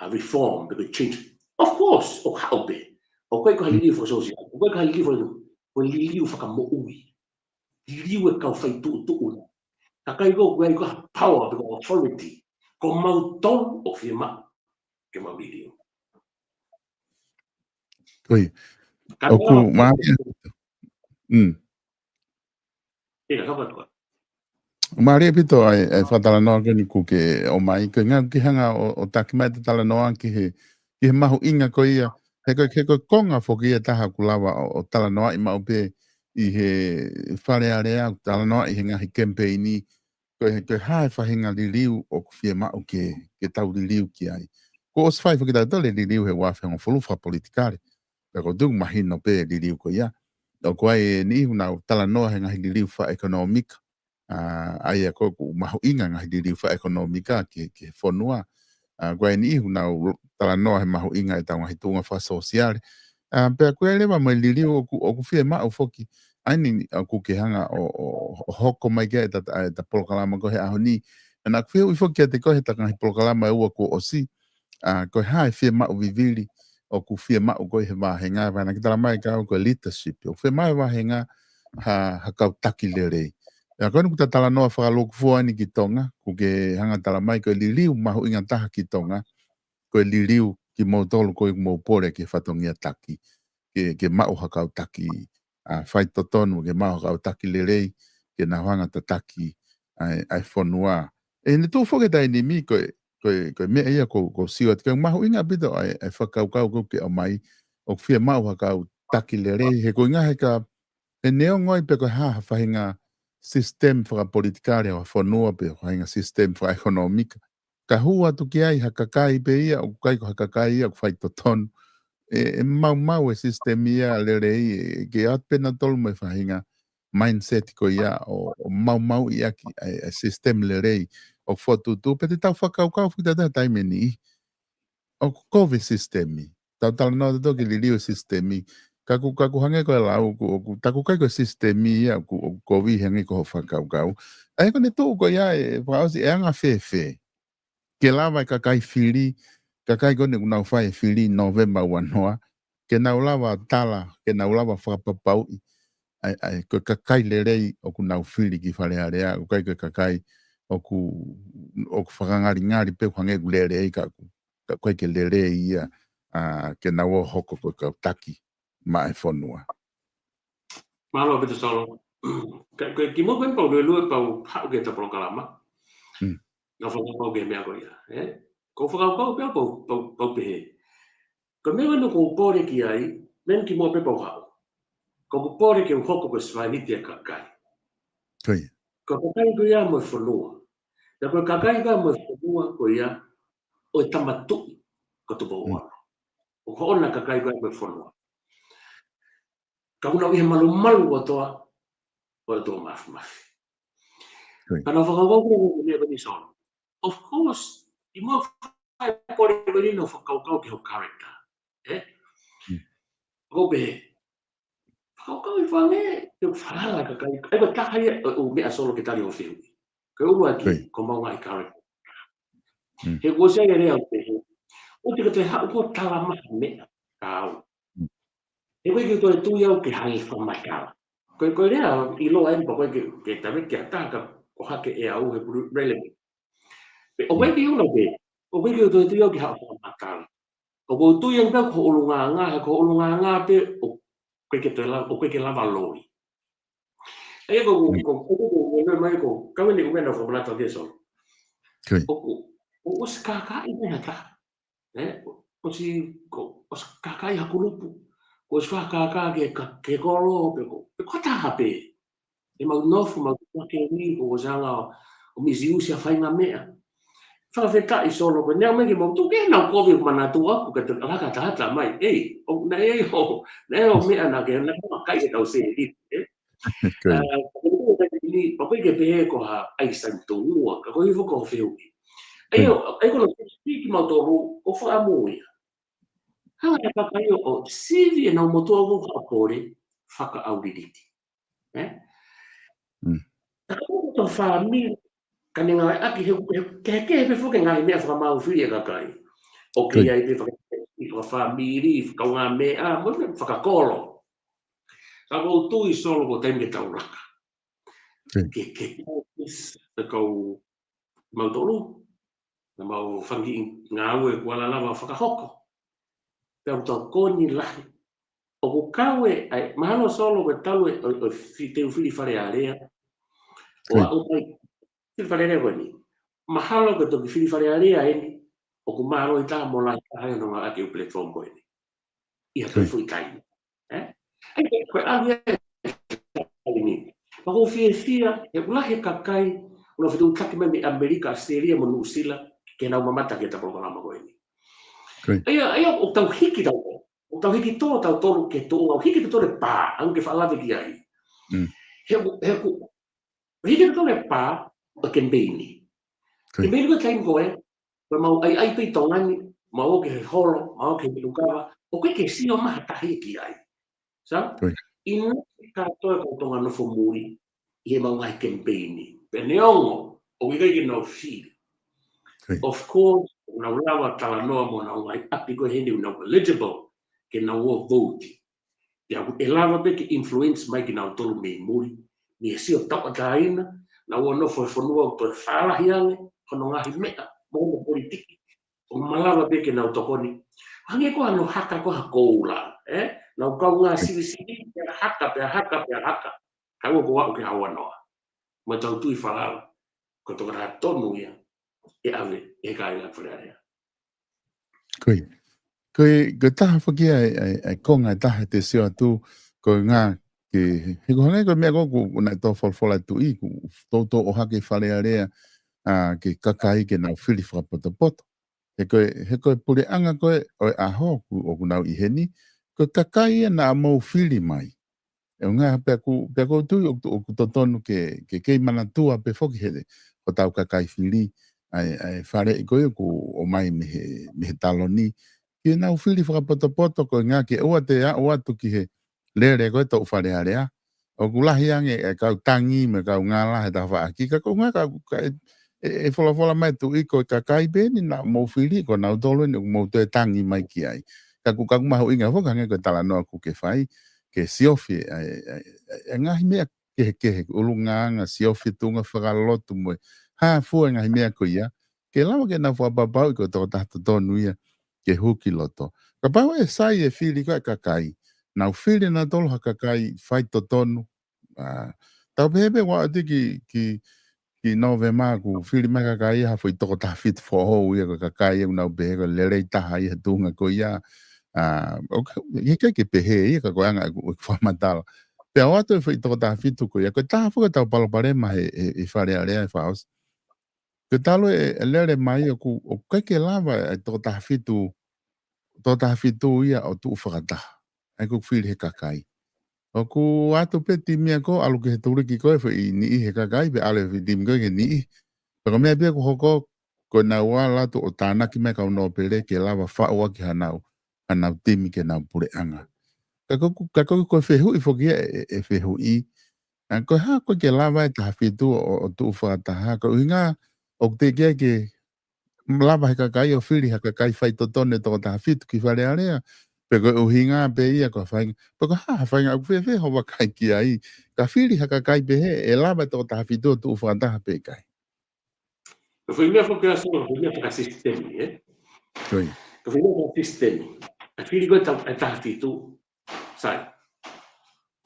reform that will change. Of course, o haupe. O koe ko haliliu for social. O koe ko haliliu for o liliu whakamoui. Liliu e kau whai tuuna. Kakai ko koe ko power, ko authority. Ko mauton o whima ke mau liliu. Koe. O ku maari. Ega, kapat ko. Maria pito ai whatala noa ke ni kuke o mai ko ngā ki hanga o taki mai te tala noa ki he mahu inga ko ia he ko konga whoki ia taha kulawa o tala noa i mau pe i he whare area o tala noa i he ngahi campaigni ko he hae whahinga li liu o whia mau ke tau li liu ki ai ko os whai whaki tau tole li liu he wawhenga whuluwha politikare pe ko dung mahino pe li liu ko ia o ko ai ni huna o tala noa he ngahi li liu wha ekonomika ai ko mahu inga ngahi diri fa ekonomika ke fonua gua ni huna tala no he mahu inga e tau ngahi tunga fa social pe ko ele ma lili o ku fie ma o foki ai ni ku ke hanga o hoko mai ke ta polkalama ko he ahoni na ku fie u foki te ko he ta ngahi polkalama u ko osi ko hai fie ma o vivili o ku fie ma o ko he ma henga va na ki tala mai ka ko leadership o fie ma va henga ha ka taki lere ya kono kuta tala noa whakaloku fua ni ki tonga, ku ke hanga tala mai ko liliu mahu inga taha ki tonga, ko liliu ki mautolu ko i maupore ki whatongia taki, ke mau hakau taki whai totonu, ke mau hakau taki lerei, ke na hanga ta taki ai whanua. E ni tū whoketai ni mi ko mea ia ko siwa, ke mahu inga bito ai whakaukau ko ke o mai, o fia mau haka au taki le rei, he koinga he ka, e neo ngoi pe koe haha whahinga system whaka politikare o whanua pe whahinga system whaka ekonomika. Ka hua tuki ai haka kai pe ia, o kai ko haka kai ia, ko whai to tonu. E mau e system ia le rei, ke atpena tolu me whahinga mindset ko ia, o mau ia ki a system le rei, o whatutu, pe te tau whakau whita taime ni, o COVID systemi. Tau no toki li liu systemi. Kaku hange ko lau ku taku kai ko systemi ia ku COVID hange ko whakau. Ai ko ne tō ko ia e whausi e anga fe. Ke lava ka kai whiri, ka kai ko ne unau whai whiri November wanoa. Ke nau lava tala, ke nau lava whakapapau. Ai ko ka kai le rei o ku nau whiri ki wharearea, o kai ko ka kai o ku whakangari pe hange ku le rei ka koe ke lere ia ke naua hoko koe ka taki ma e whanua. Malo betu solo. Ki mo koe pau lue pau hau ke ta prokalama. Na whakapau ke mea koe ia. Ko whakapau pia pau pehe. Ko mea no ko pōre ki ai, men ki mo pe pau hau. Ko pōre ke hoko koe swainiti a kakai. Koe. Ko kakai koe ia mo e whanua. Na koe kakai koe mo e whanua koe ia o e tamatui ko tu pō o hoona ka kai koe me whanua. Ka una iha malu o toa, o toa mafi. Kana whakawau koe mea koni sono. Of course, I mua whai kore kore no whakawau ki ho character. Ko be, whakawau I whange, te whalala ka kai, e ko tahai o mea solo ke tali o whiu. Ka ulu aki, ko maunga I character. He ko se rea o te he, o te ka te hau ko tala maha mea, ka au. E koe ki toi tui au ke hangi whamakawa. Koe rea, I loa empa koe ke tawe ke ataka o hake e au he relevant. O koe ki una pe, o koe ki toi tui au ke hau whamakawa. O koe tui au ko olunga ngā pe, o koe ke lava loi. E ko mai ko, kawe ni kumena whamanata ke so. O si kakai mea ta. O si kakai hakurupu. Ko si whakaka ke koro, pe kota pe. E mau nofu, mau tuake ni, o zanga o misi usi a whainga mea. Whawheta I solo, ko nea megi mau tuke nau kovi mana tua, ko te raka tahata mai. Ei, na e mea na ke, na kama kai e tau se e pa koe ke pehe ko ha aisan tō ua, ka koe hifo ko whiu. Ei kono ki mau tōru, o whaamui. Hanga te kakai o sivi e nau motua o whakapore, whaka audiditi. Ka whaami, ka ne ngai aki ke pe whuke ngai mea whakamau whiri e kakai. O ke iai pe whaamiri, whakaunga mea, mo me whakakolo. Ka kou tui solo ko tenge tau raka. Ke kōpis, te kou mau tōru, na mau whangi ngā ue kua lalawa whakahoko. Pea tau kōni lahi. O ko kawe, mahalo solo ko talu o te whiri whare a rea. O a upai, whiri whare rea koe ni. Mahalo ko toki whiri whare a rea e ni. O ko mahalo I tā mo lai ka hae no ngā ake u platform koe ni. Ia koe whui kai. Koe ahi e ni. Pako whia, e ulahi kakai, una whitu taki mai me Amerika, Australia, mo Nusila, ke nau mamata ke ta programa koe ni. Ia o tau hiki tau ko. O tau hiki tō tau tolu ke tō ngau hiki te tōre pā, anke whaalawe ki ai. Hiki te tōre pā, o kembeini. Kembeini ko taim koe, koe mau ai pei tōngani, mau ke holo, mau ke milukawa, o koe ke sio maha tahi ki ai. Sa? Ina katoa ko tonga nofo muri, I he mau ngai kembeini. Pe neongo, o wikai ke no feel. Of course, na ulawa tala noa mo na ngai api ko hindi na eligible ke na wo vote. Ya e lava pe ke influence mai ke na tolu me muri. Ni si o tapa taina na wo no fo no to fala hiale kono ngahi mea mo politiki. O malava pe ke na tokoni. Hange ko ano haka ko hakoula, na ko nga sili haka. Ka wo wa ke hawa no. Mo tau tu fala ko to ra tonu ia. E ave e kai la frarea. Ko taha whaki ai konga taha te seo tu ko ngā he ko hangai ko mea ko nai tō whalwhala tu I ku tō o hake whare area ke kakai ke nau whiri whakapoto. He koe pure anga koe o aho o ku nau I heni, ko kakai e nā mau whiri mai. E ngā pia ko tui o ku totonu ke kei mana tua pe whoki hele o tau kakai whiri ai whare I koe o mai me he taloni. Ki nau whiri whakapoto ko ngā ke ua te a o atu ki he lere koe tau whare area. O ku lahi ange e kau tangi me kau ngā lahe ta wha aki ka ko ngā ka e whala mai tu I ko kakai beni na mau whiri ko nau tolu ni mau te tangi mai ki ai. Ka ku mahu inga whoka nge ko tala noa ku ke whai ke siofi ngahi mea ke ulu ngā siofi tunga whakalotu moe. Ha fua ngahi mea ko ia. Ke lawa ke na whapapau I ko tō tahto tonu ia ke huki loto. Ka pau e sai e whiri ko e kakai. Nau whiri na tolu ha kakai whai to tonu. Tau pepe wa ati ki nove māku whiri mai kakai ha fui toko taha whitu whoho ia ko kakai e nau pehe ko lerei taha ia tunga ko ia. Hika ke pehe ia ka koanga ku whamatala. Pea watu e whai toko taha whitu ko ia. Ko taha whuka tau palopare mai e whare area e whaos. Ko talo e lere mai o kai ke lava e toko taha whitu tō taha whitu ia o tu whakataha. Ai ku whiri he kakai. O ku atu pe timia ko alu ke he turiki ko e whi ni he kakai pe ale whi tim ko ke ni. Paka mea pia ku hoko ko na wā latu o tānaki me kau no pere ke lava whaua ki hanau timi ke nau pure anga. Ka koku ko whehu I whokia e whehu I. Ko ha ko ke lava e taha whitu o tu whakataha. Ko inga o te kia ke lava he kakai o whiri ha kakai whai totone tō taha whitu ki whare area. Peko uhinga pe ia ko whainga. Peko whainga au whewhe ho wakai ki ai. Ka whiri ha kakai pe he e lava tō taha whitu o tu whakataha pe kai. Ka whi mea whakea sōra, ka whi mea sistemi, Koi. Ka whi mea sistemi. Ka whiri koe taha whitu, sai.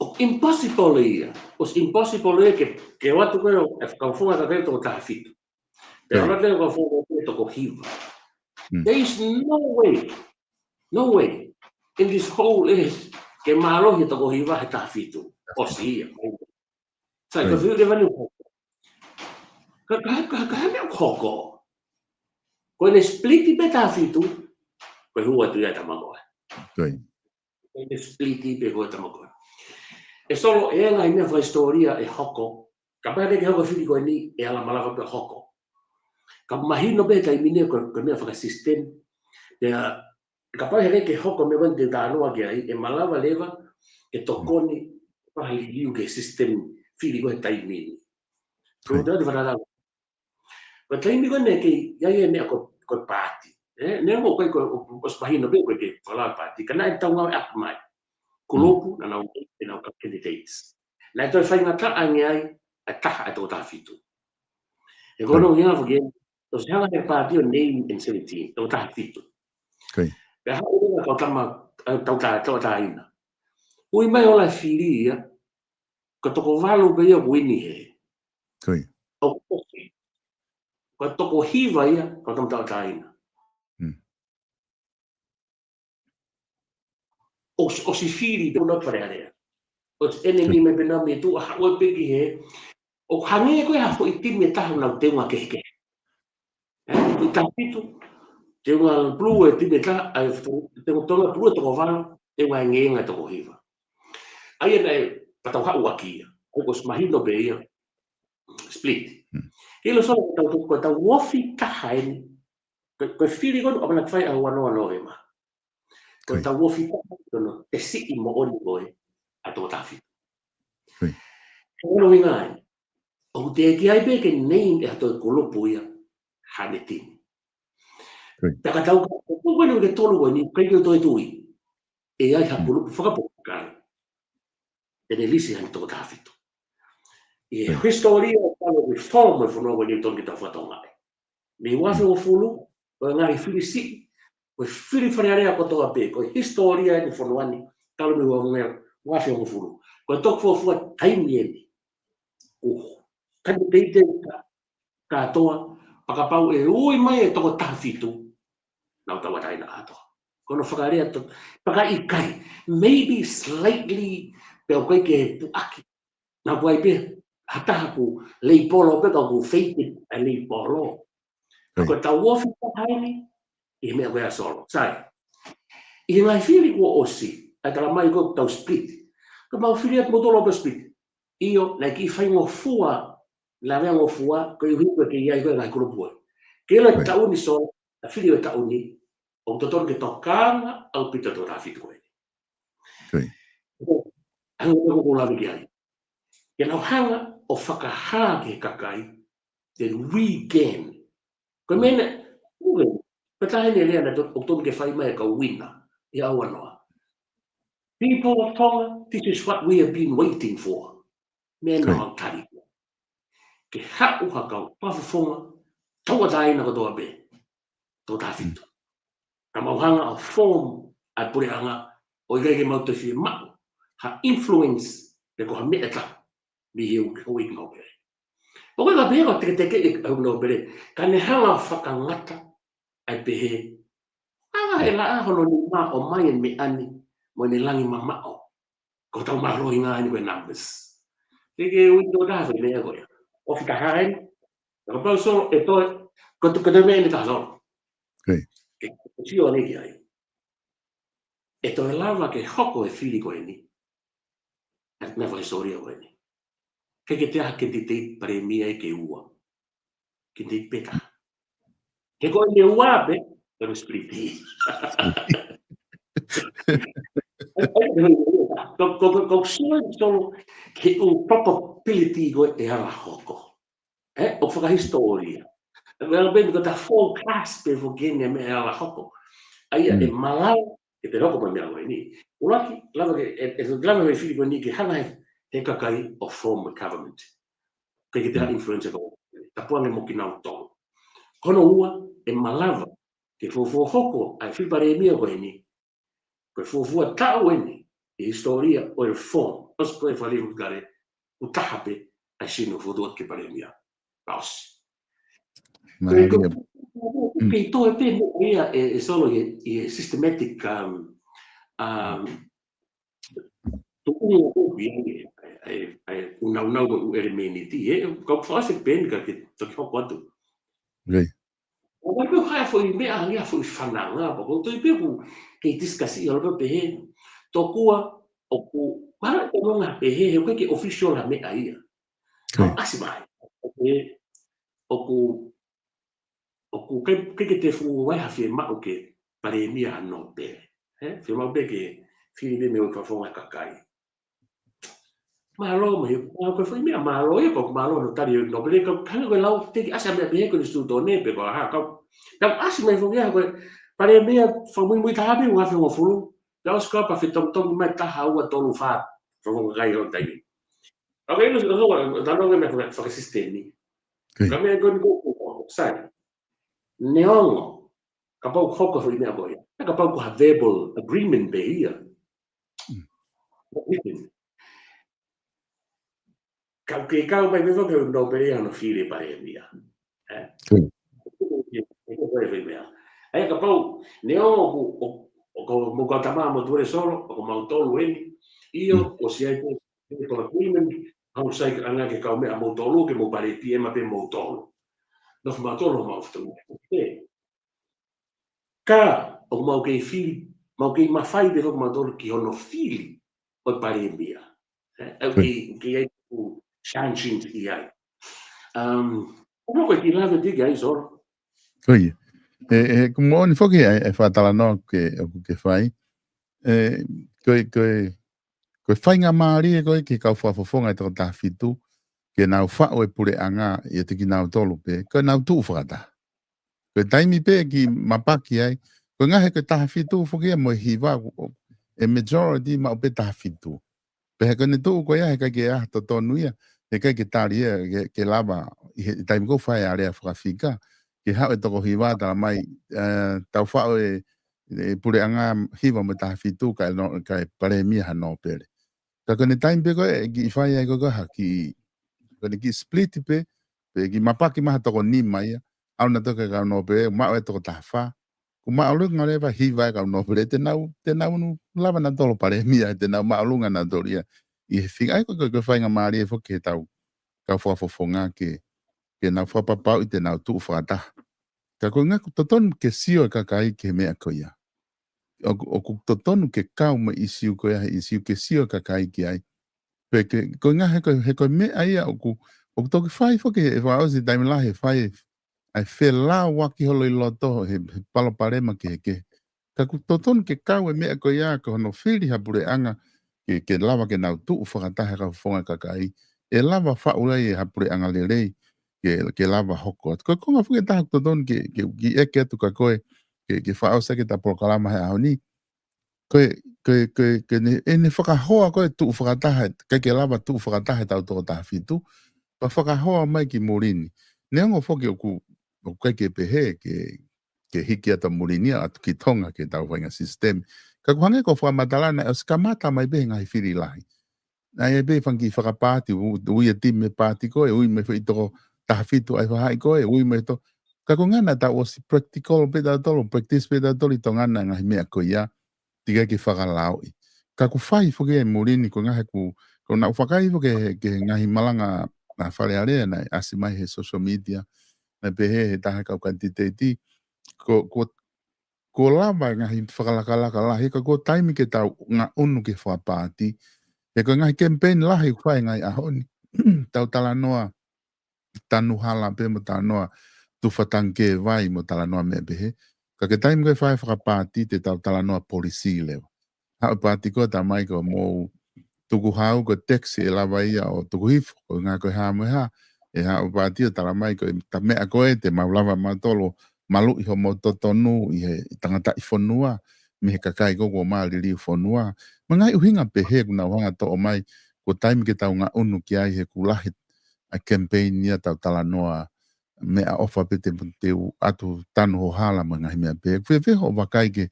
O impossible ia. Os impossible ia ke watu koe o e whakawhunga ka kei tō taha whitu. Te ora teo ka whunga koe tō ko hiva. There is no way in this whole earth ke mālohi tō ko hiva he taha whitu. O si ia. Sai, ka whiu rewa ni hoko. Ka hame o hoko. Koe ne spliti pe taha whitu, koe hua tu ia tamakoe. Koi. Koe ne spliti pe hua tamakoe. E solo e nga I mea wha historia e hoko. Ka pēne ke hoko whiri koe ni e ala malaka pe hoko. Ka mahino pe kai mine koe mea whaka system. Ka pēne ke hoko me wante tānoa ki ai e malawa lewa e tokoni pahi liu ke system whiri koe taimini. Ko te ati whanarau. Ko taimi koe ne kei iai e mea koe pāti. Ne mo koe os mahino pe koe ke whalaa pāti. Ka nai tau ngau e aku mai. Kulopu na nau candidates. Nai toi whainga ta ange ai a taha e tō taha whitu. E kono ngia whake, o se hanga he pāti o name and 17, tō taha whitu. Pea hao ringa kau tau taha ina. Ui mai ola whiri ia, ka toko walu pe ia wini he. O kofi. Ka toko hiva ia, ka tau taha ina. O si whiri pe una pare area. O te enemy me pena me tu a hawa peki he, o hange koe hafo I timi e tahu nau te unga keke. I tapitu, te unga blue e timi e tahu, te unga tonga blue e toko wano, te unga ngeenga e toko hiva. Ai e nei patau hau aki ia, ko smahino pe ia, split. Hilo solo ko tau wofi taha eni, koe whiri kono, apana kwhai a wanoa no ema. Ko tau wofi taha kono, te si I mo oni koe, a tō tafi. Kono winga ai, o te ki ai pe ke nei e hato e kolopo ia, hane tini. Taka tau koe ni ke tolu koe ni, kai kio toi tui, e ai ha kolopo whakapoka kai. E ne lisi hani tō tafitu. E historia o talo me whao me whanau koe ni tongi tau whatonga ai. Me wafe o fulu, o ngari whiri si, o whiri wharearea ko toa pe, ko historia ni whanauani, talo me wafe o fulu. Ko toko fua taimi eni. Kani teite katoa, pakapau e ui mai e toko taha whitu, nau tawa taina katoa. kono whakarea to, pakaikai, maybe slightly, peo koe ke puaki, na koe pe, hataha ku, lei polo pe ka ku fake a lei polo. Ko tau wofi haini, I mea koe solo, sai. I ngai whiri kua osi, ai tala mai ko tau split. Ko mau whiri at motolo pe split. Io, na ki whaingo fua, la vengo fua, ko I hipo ke iai koe ngai kurupua. Ke la tauni so, a whiri o tauni, o totor ke tokanga, au pita to rafi koe. Anga ko ko lavi ki ai. Ke nau hanga o whakahā ke kakai, te regain. Ko mena, patahe ne lea na o tomi ke whai mai ka wina, I aua noa. People of Tonga, this is what we have been waiting for. Mena ang tari. Ke hau hakau, pafufonga, taua tai na katoa be, to tafitu. Ka mauhanga a form, a pureanga, o I ke mau te whia mau, ha influence, pe ko ha meeta, mi hiu ke hui ngau bere. O koe ka pēra te teke e au ngau bere, ka ne hanga whakangata, ai pehe, anga e la ahono ni ma o mai en me ani, mo ne langi mamao, ko tau maroi ngā ni koe numbers. Ke window dafa me agora. O fica hain, o pau solo e to ko te me ni ta solo. Ke si o ni ai. E to lava ke hoko e fili ko ni. At na vai soria ko ni. Ke te ha ke te pare mi ai ke ua. Ke te peta. Ke ko ni ua be, pero spriti. Ko solo ke o probability go e ala hoko. O whakahistoria. Well, ben ko ta full class pe vo gene me ala hoko. Ai e malau e te roko mai mea ni. Uraki, lava ke, e lava me whiri ni ke hana he kakai o form of government. Ke te ha influence ko. Ta puange mo ki nau tonu. Kono ua e malava ke fofo hoko ai whipare mea koe ni. Koe fofua tau eni e historia o e form. Os koe whale hukare utahape ai sino fotua ke pare mea. Paus. Ke to e pe ia e solo e systematic tu una o ermeniti e ko fase pen ka ke to ko quanto o vai ko ha foi me a lia foi fananga po to pe ku ke discussi o pe to kua o ku para to nga pe he ko ke official ha me ai ko asimai o ku ke te fu vai ha fi ma o ke pare mia no pe fi ma be ke fi me o ka fo ka kai malo me ko foi mia malo e ko malo no tari no pe ko kan ko lau te asa me be ko stu to ne pe ko ha ka asa me fo ya ko pare mia fo muy ta bi wa fo fu ya os ka pa fi tom me ta ha wa to lu fa fo ko ga yo dai ok no so da no me fa sistemi ka me ko ko sai neongo ka pau hoko foi mea boia ka pau ko ha verbal agreement be ia ke kau mai me ke no pe no fili pare mia ai ka pau neongo ko mo ka tama mo dure solo ko mo tolu eni io o si ai ko agreement au sai anga ke kau me mo tolu ke mo pare pie ma pe mo tolu no ma tolu ma fu ka o mau ke fili mau ke ma fai de ma tolu ki ono fili o pare mia ke ai ku shanshin ki ai ko ki lava diga ai solo Koe. Como oni foki e whatala no ke whai. Koe whainga maari e koe ki kau whafofonga e toko tawhitu ke nau whao e pure anga i e tiki nau tolu pe. Koe nau tuu whakata. Koe taimi pe ki mapaki ai. Koe ngahe koe tawhitu foki e mo hiwa e majority ma upe tawhitu. Pe he koe ne tuu koe he kai ke ahto tonu ia. He kai ke tari e ke lava i taimi ko whai a rea whakawhika. Ke hao e toko hiwa tala mai tau whao e pure anga hiwa mo tawhitu ka e pare mia ha no pere. Ka kone time pe koe ki whai ai koe haki kone ki split pe ki mapaki maha toko ni mai au na toke ka no pe mao e toko tahwha maalunga le va hiva ka no pere te nau nu lava na tolo pare mia te nau maalunga na doria I figa ai ko whainga maari e whoke tau ka whafofonga ke na whapapau I te nau tuu whata. Ka ko ngā totonu ke sio ka kai ke mea ko ia. O ku totonu ke kau ma isiu ko ia isiu ke sio ka kai ki ai. Pe ke ko ngā he ko mea ia o ku toki whai whoke e whaosi daimila he whai ai whela waki holo I loto he palo parema ke. Ka ku totonu ke kau e mea ko ia ko hono whiri hapure anga ke lava ke nau tuu whakatahe ka whonga kakai. E lava whaurei e hapure anga lerei ke lava hoko. Ko konga whuke taha totonu ki eke atu ka koe ke whaosa ke ta prokalama he ahoni. Ke ne whakahoa koe tuu whakatahe, ke lava tuu whakatahe tau toko taha whitu. Pa whakahoa mai ki Morini. Neongo whoke o kai ke pehe ke hiki ata Morini atu ki tonga ke tau whainga sistemi. Ka kuhange ko whamatalana o skamata mai behe ngai whiri lahi. Ai e behe whangi whakapāti, ui e time pāti koe, ui me whaitoko tahawhitu ai whahai koe, ui me to. Ka ko ngana ta o si practical peta tolo, practice peta tolo I to ngana ngai mea ko ia, tiga ki whakalau I. Ka ku whai whuke e Morini ko ngahe ko na whakai whuke ke ngahi malanga na whare area na asi mai he social media, na behe he taha kau kantiteiti, ko lava ngahi whakalakalaka lahi, ka ko taimi ke tau ngā unu ke whapāti, e ko ngahi campaign lahi whai ngai ahoni, tau tala noa tanu hala pe mo tala noa tu whatanke vai mo tala noa me behe, ka ke taimi ke whai whakapāti te tau tala noa polisi lewa. Hau pāti ko ta mai ko mō tuku hau ko taxi e lava ia o tuku hifo, ko ngā koe haa mo ha, e hau pāti o tala mai ko ta mea koe te maulava matolo, malu I ho mo totonu I he tangata I whanua, me he kakai koko maali li whanua. Ma ngai uhinga pehe kuna wanga to o mai, ko taimi ke tau ngā unu ki ai he kulahi a campaign nia tau tala noa mea ofa pe te atu tanu ho hala ma ngai mea pehe. Kwe ho wakai ke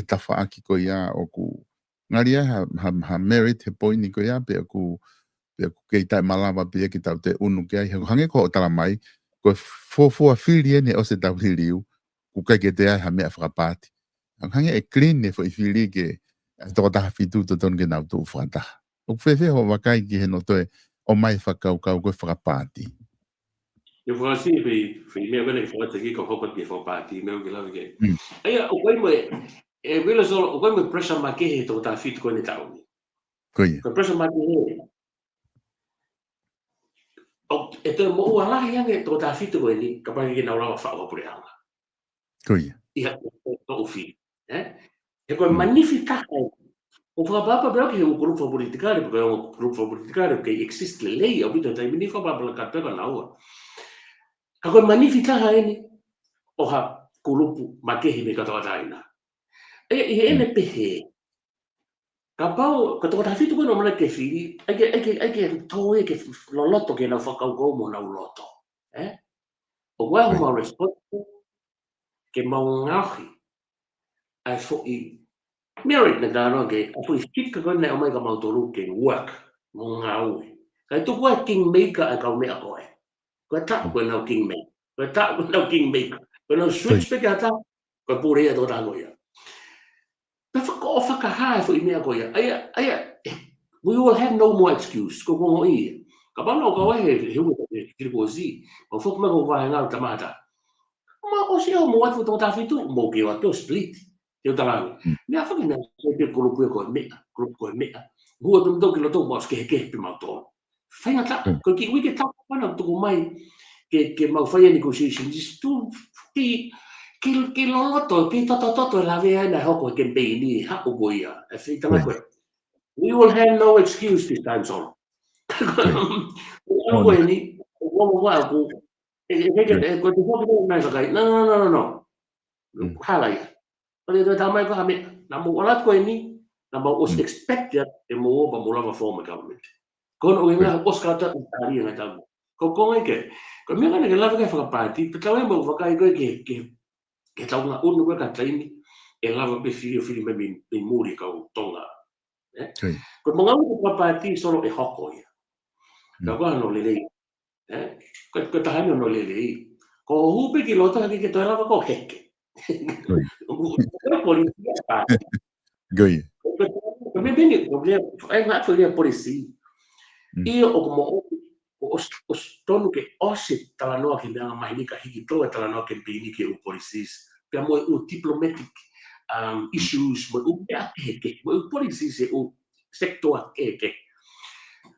tawha aki ko ia o ku ngari ha merit he poini ko ia pe ku kei tai malama pe ki tau te unu ki ai. He hange ko o tala mai, ko fōfua whiri ene o se tau hiriu, ku kai ke te ai ha mea whakapāti. Hange e clean ne fo I whiri ke toko taha whitu to tonu ke nau tō whakataha. O whewhe ho wakai ki he no toe o mai whakau koe whakapāti. Yo fue así, fui me vele fue te ko hoko ke fo pati me ke lave ke. Ai o koe mo e vele so o koe mo pressure ma ke he to ta fit ko ni tau. Koe. Ko pressure ma ke o e te mo ala yang e to ta fit ko ni ka pa ke na ula fa o pure anga. Koe. Ia o fi. E ko magnifica o papa bra ke o grupo politicare porque o grupo politicare que existe lei o bito tai mini fa baba ka pega na ua. Ka ko magnifica ha ni o ha kulupu makehi me katoa taina. E ene pehe. Ka pau, ka toko tafitu koe no mana ke whiri, ake toe ke loloto ke na whakaukou mo na uloto. O wea ho mau responsible, ke mau ngahi, ai fo I merit na gano ke, a fo I fika koe na o mai ka mau toru ke work, mo ngau. Ka I tuku a kingmaker a kau mea koe. Koe ta koe nau kingmaker. Koe ta koe nau kingmaker. Koe nau switch peke ata, koe pūre a tō tango ia. Pe whaka o whakahae fo I mea koe ia. We will have no more excuse. Ko kongo I. Ka pano o ka wahe he hui kiri ko zi. O whaka mako wahe ngau tamata. Ma o si o mo watu tō tawhitu. Mo ki o ato split. Te o talangi. Mea whaka mea te kurupu e koe mea. Kurupu koe mea. Hua tum tō ki lo tō mo askehe kehe pi mau tō. Whainga ta. Ko ki wike ta pana tuku mai. Ke mau whaia negotiation. Just tu. Ki loloto. Ki toto la vea na hoko ke beini. Hapo goia. E whitanga koe. We will have no excuse this time, son. No. Halai. Pero ito tama ko kami. Namuulat ko ini. Was expected e mo ba mula ma form government. Kon o nga Oscar ta tari nga tamo. Ko ke. Ko mi nga nagala ka fa party. Pitaw mo fa kai ko ke taw nga unu ko ka taimi. E lava be fili me muri ka tonga. Ko mga ko party solo e hoko ia. Ka ko no lelei. Ko tahani no lelei. Ko hupe ki lota ki to lava ko heke. O polícia pa. Goi. Kami bini problem ai nga foi a polícia. E o como os tonu que osse tala no que dá mais nica hiki to tala no que bini que o polícia. Pia mo o diplomatic issues mo o que o polícia o sector que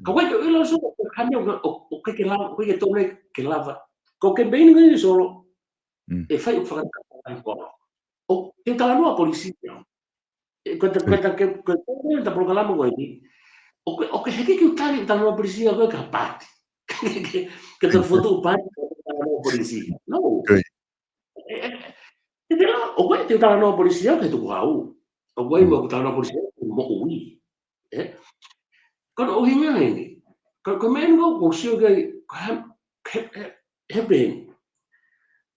kawai ke ilo so kami o que lava o que tome que lava ko que bini ni solo e fai o fagata o que tala no a polícia. Quanta che da programma guardi o che che utali da una polizia che capati che da foto parte da una polizia no e però o guardi da una polizia che tu wow o guardi da una polizia mo ui con o hinga ni come no o sio che ben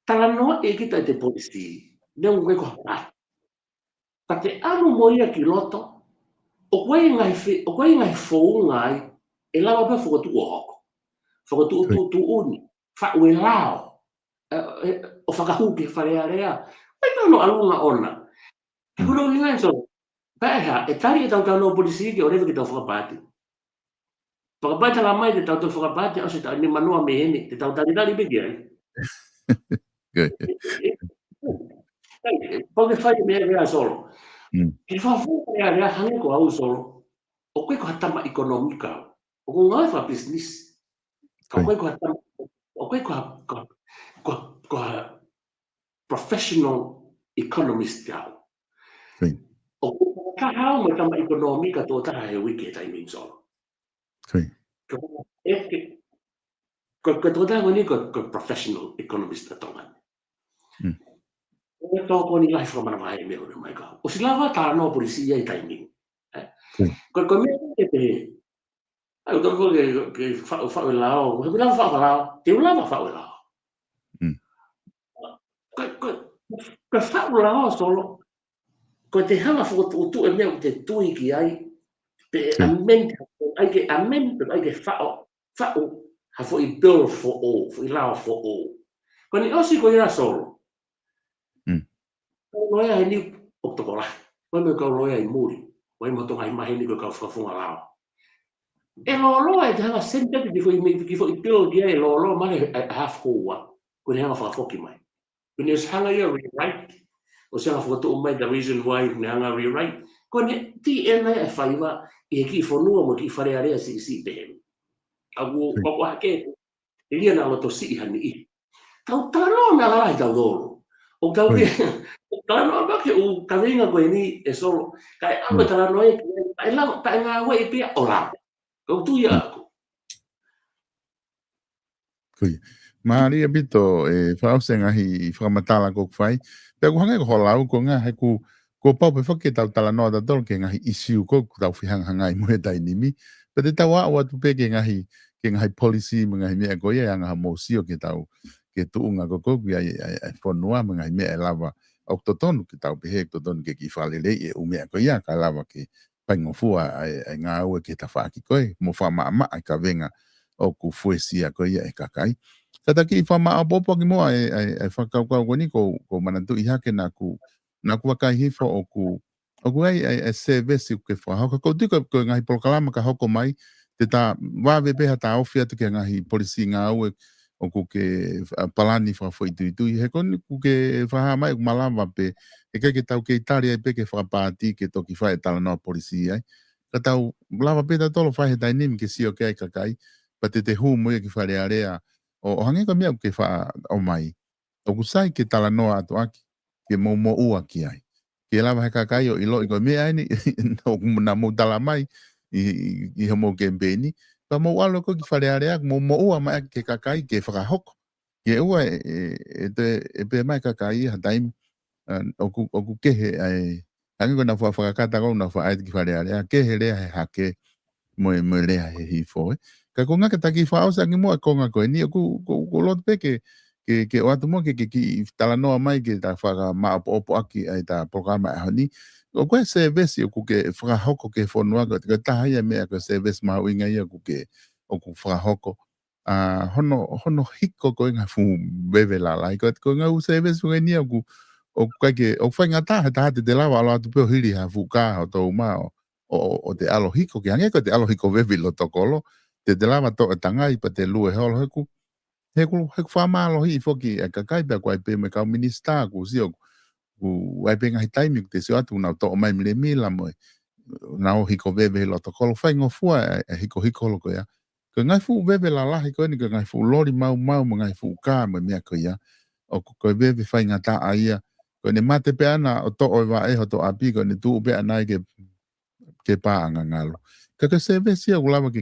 tala no e kita te polizia non go capati perché hanno moia kiloto o koe ngai fou ngai e lawa pe fo tu tu uni fa o lao o fa ka ke fa rea ai no alunga ona e kuno ni ngai so pa e tari e tau no polisi ke o reve ke tau fa pati pa pa la mai te tau fa pati o se ta ni manua me ni te tau tari tari be ge porque fai me rea solo e fa fu rea hane ko au solo o koe ko hatama ekonomika o ko ngai fa business o koe ko hatama o koe ko professional economist tau o ko ka hao mo tama ekonomika to ta he wiki ta min so ko to ta ngoni ko professional economist ta tonga o to ko ni life from mai me o mai ka o silava ta no polisia i timing ko me te eu tô que fa lá, eu lá fa lá, eu lá fa lá. Que fa lá solo. Que te hanga fo tu e meu te tu ki ai pe amen ai que fa ha fo I bill for all, fo lá for all. Ko ni osi ko ira solo. Ko ia ni o to kola. Ko me ko loia I muri. Ko mo to ai mai ni ko ka fa fo lá. E lolo e te hanga sente ki foi pilo dia e lolo mane half hoa ko ne hanga fa foki mai ko ne hanga ia rewrite o se hanga foto mai the reason why ne hanga rewrite ko ne ti e na e faiva e ki fonua mo ki fare area si be agu ko ke ia na lo to si hani I tau tano me ala tau lolo o tau ke tano ba ke o kavinga ko ni e solo kai amo tano e ai la ta nga we pe ola o tu ia Maria bito whausenga hi whamatala kok whai. Pea ku hanga ko holau ko ngā he ku pau pe whake tau tala noa da tol ke ngahi isiu ko tau whihanga hangai mue dai nimi. Pe te tau a watu pe ke ngahi policy mga hi mea ko ia ngaha mōsio ke tau ke tuunga ko koku ai whanua mga hi mea lava au totonu ke tau pe he totonu ke ki whalele e umea ko ia ka lava ke paingofua ai ngā ue ke ta whaaki koe mo whamaa ka venga o ku fuesia ko ia e kakai. Tata ki whama apopo ki moa e whakaukau ko ni ko manantu I hake na ku wakai hifo o ku ai service ke whahauka. Ko tiko ko ngahi polokalama ka hoko mai te ta wawe peha ta awhia te ke ngahi polisi ngā ue o ku ke palani whafoi tui. He koni ku ke whaha mai ku malama pe e ke tau ke Italia e pe ke whapāti ke toki whae tala noa polisi ai. Ka tau lava pe ta tolo whahe tainimi ke sio ke ai kakai. Pa te hu mo ki whare area o hange ka mea ke wha o mai. O kusai ke tala noa atu aki ke mo ua ki ai. Ke lava he kakai o ilo I ko mea ai na mo tala mai I homo ke mbeni. Pa mo alo ko ki whare area mo ua mai ke kakai ke whakahoko. Ke ua e pe mai kakai ha taimi o ku kehe ai hange ko na whakakata ko na wha ai ki whare area kehe rea he hake mo rea he hifo ka konga ka taki whao sa ngi mua konga koe ni ku lot pe ke o atu mo ke ki tala noa mai ke ta whaka maa opo aki ai ta programa e honi o koe service o ku ke whakahoko ke whanua ka tahai mea ko service maha uinga ia ku ke o ku whakahoko hono hiko koe ngā fu bebe la lai ko ngā u service unga ni ku o whai ngata he taha te lawa alo atu peo hiri ha fuka o tau mao o te alo hiko ki hange ko te alo hiko vevi lo tokolo te lawa to e tangai pa te lue holo heku whamalo hi foki e kakai pia kwa pe me kau minista ku sio ku wai pe ngai taimi te sio atu na to mai mile mila mo na o hiko vevi lo tokolo whai ngofua e hiko lo ko ya ko ngai fu vevi la la hiko ni ko ngai fu lori mau ngai fu ka mo mea ko ya o ko vevi whai ngata aia ko ne mate pe ana o to o wa e ho to api ko ne tu pe ana ke pa anga ngalo ka se ve sia ulama ke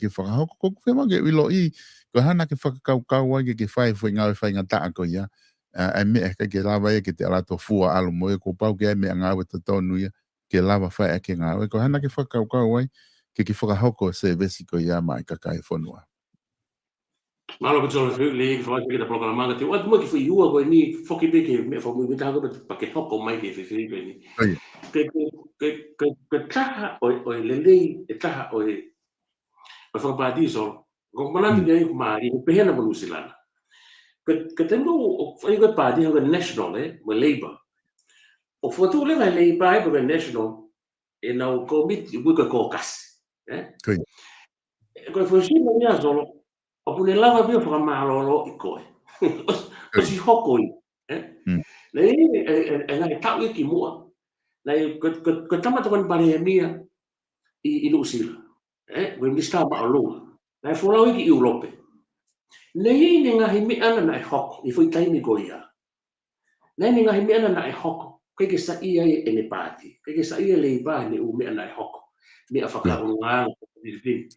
fa ko fe ma ke wilo I ko hana ke fa ka wa ke fai foi ngata ko ya a me ke lava ke te ala to fua alo mo ko pau ke me anga we to tonu ya ke lava fa ke nga ko hana ke fa ka wa ke fa hoko se ve si ko ya mai ka kai fonua Malo ke tolo le fa ke ta programa ke wat mo ke fu ua ko ni foki be ke me fa mo ta ko pa ke hoko mai ke fe ni ke taha o le e taha o fa pa di so ko mana ke ma i pe hena mo silana ke tengo o fa ko pa di ho national mo labor o foto le vai labor ai ko national e na o komit i ko kas ko fo si mo ya so o pune lava bio fa malolo I koe. O si hoko I. Nei e ngai tau ki mua. Nei ko tamata kon pare mia I Lusila. We mista ma alo. Nei folau ki Europe. Nei ni ngahi mi ana na hoko I foi taimi ko ia. Nei ni ngahi mi ana na hoko. Ke sa ia e ne pati. Ke sa ia le ba ni u mi ana hoko. Mi afaka unga ni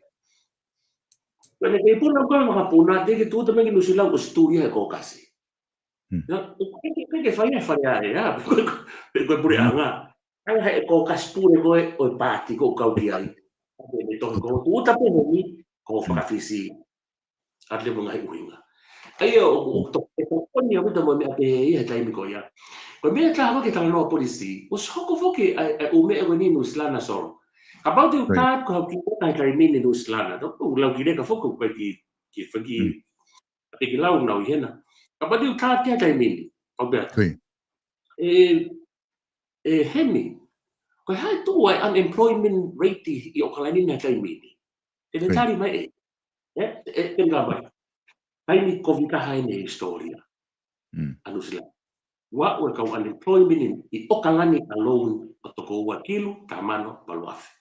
Pene ke puna ko ma puna te ke tu te me ki Lusila o studia ko kasi. Na ke fai ya ko pure anga anga he ko kaspure ko o pati ko kau ki ai me to ko tu ta pe ni ko fa fisi atle mo ngai uinga ai o to ko ni o to mo me ate e tai mi ko ya ko me ta ko ke ta no polisi o so ko fo ke o me e ni nuslana so about the card ko ki ko tai tai mi ni nuslana to o la ki ka fo ko ki fa ki lau na o hena about the card ke tai mi Alberto. Hemi, ko hai tu ai unemployment rate I o kalani na tai mini. E te tari mai e nga mai. Hai ni kovika hai ne historia. Anu sila. Wa o ka unemployment I o kalani alone o toko wakilu tamano paluafi.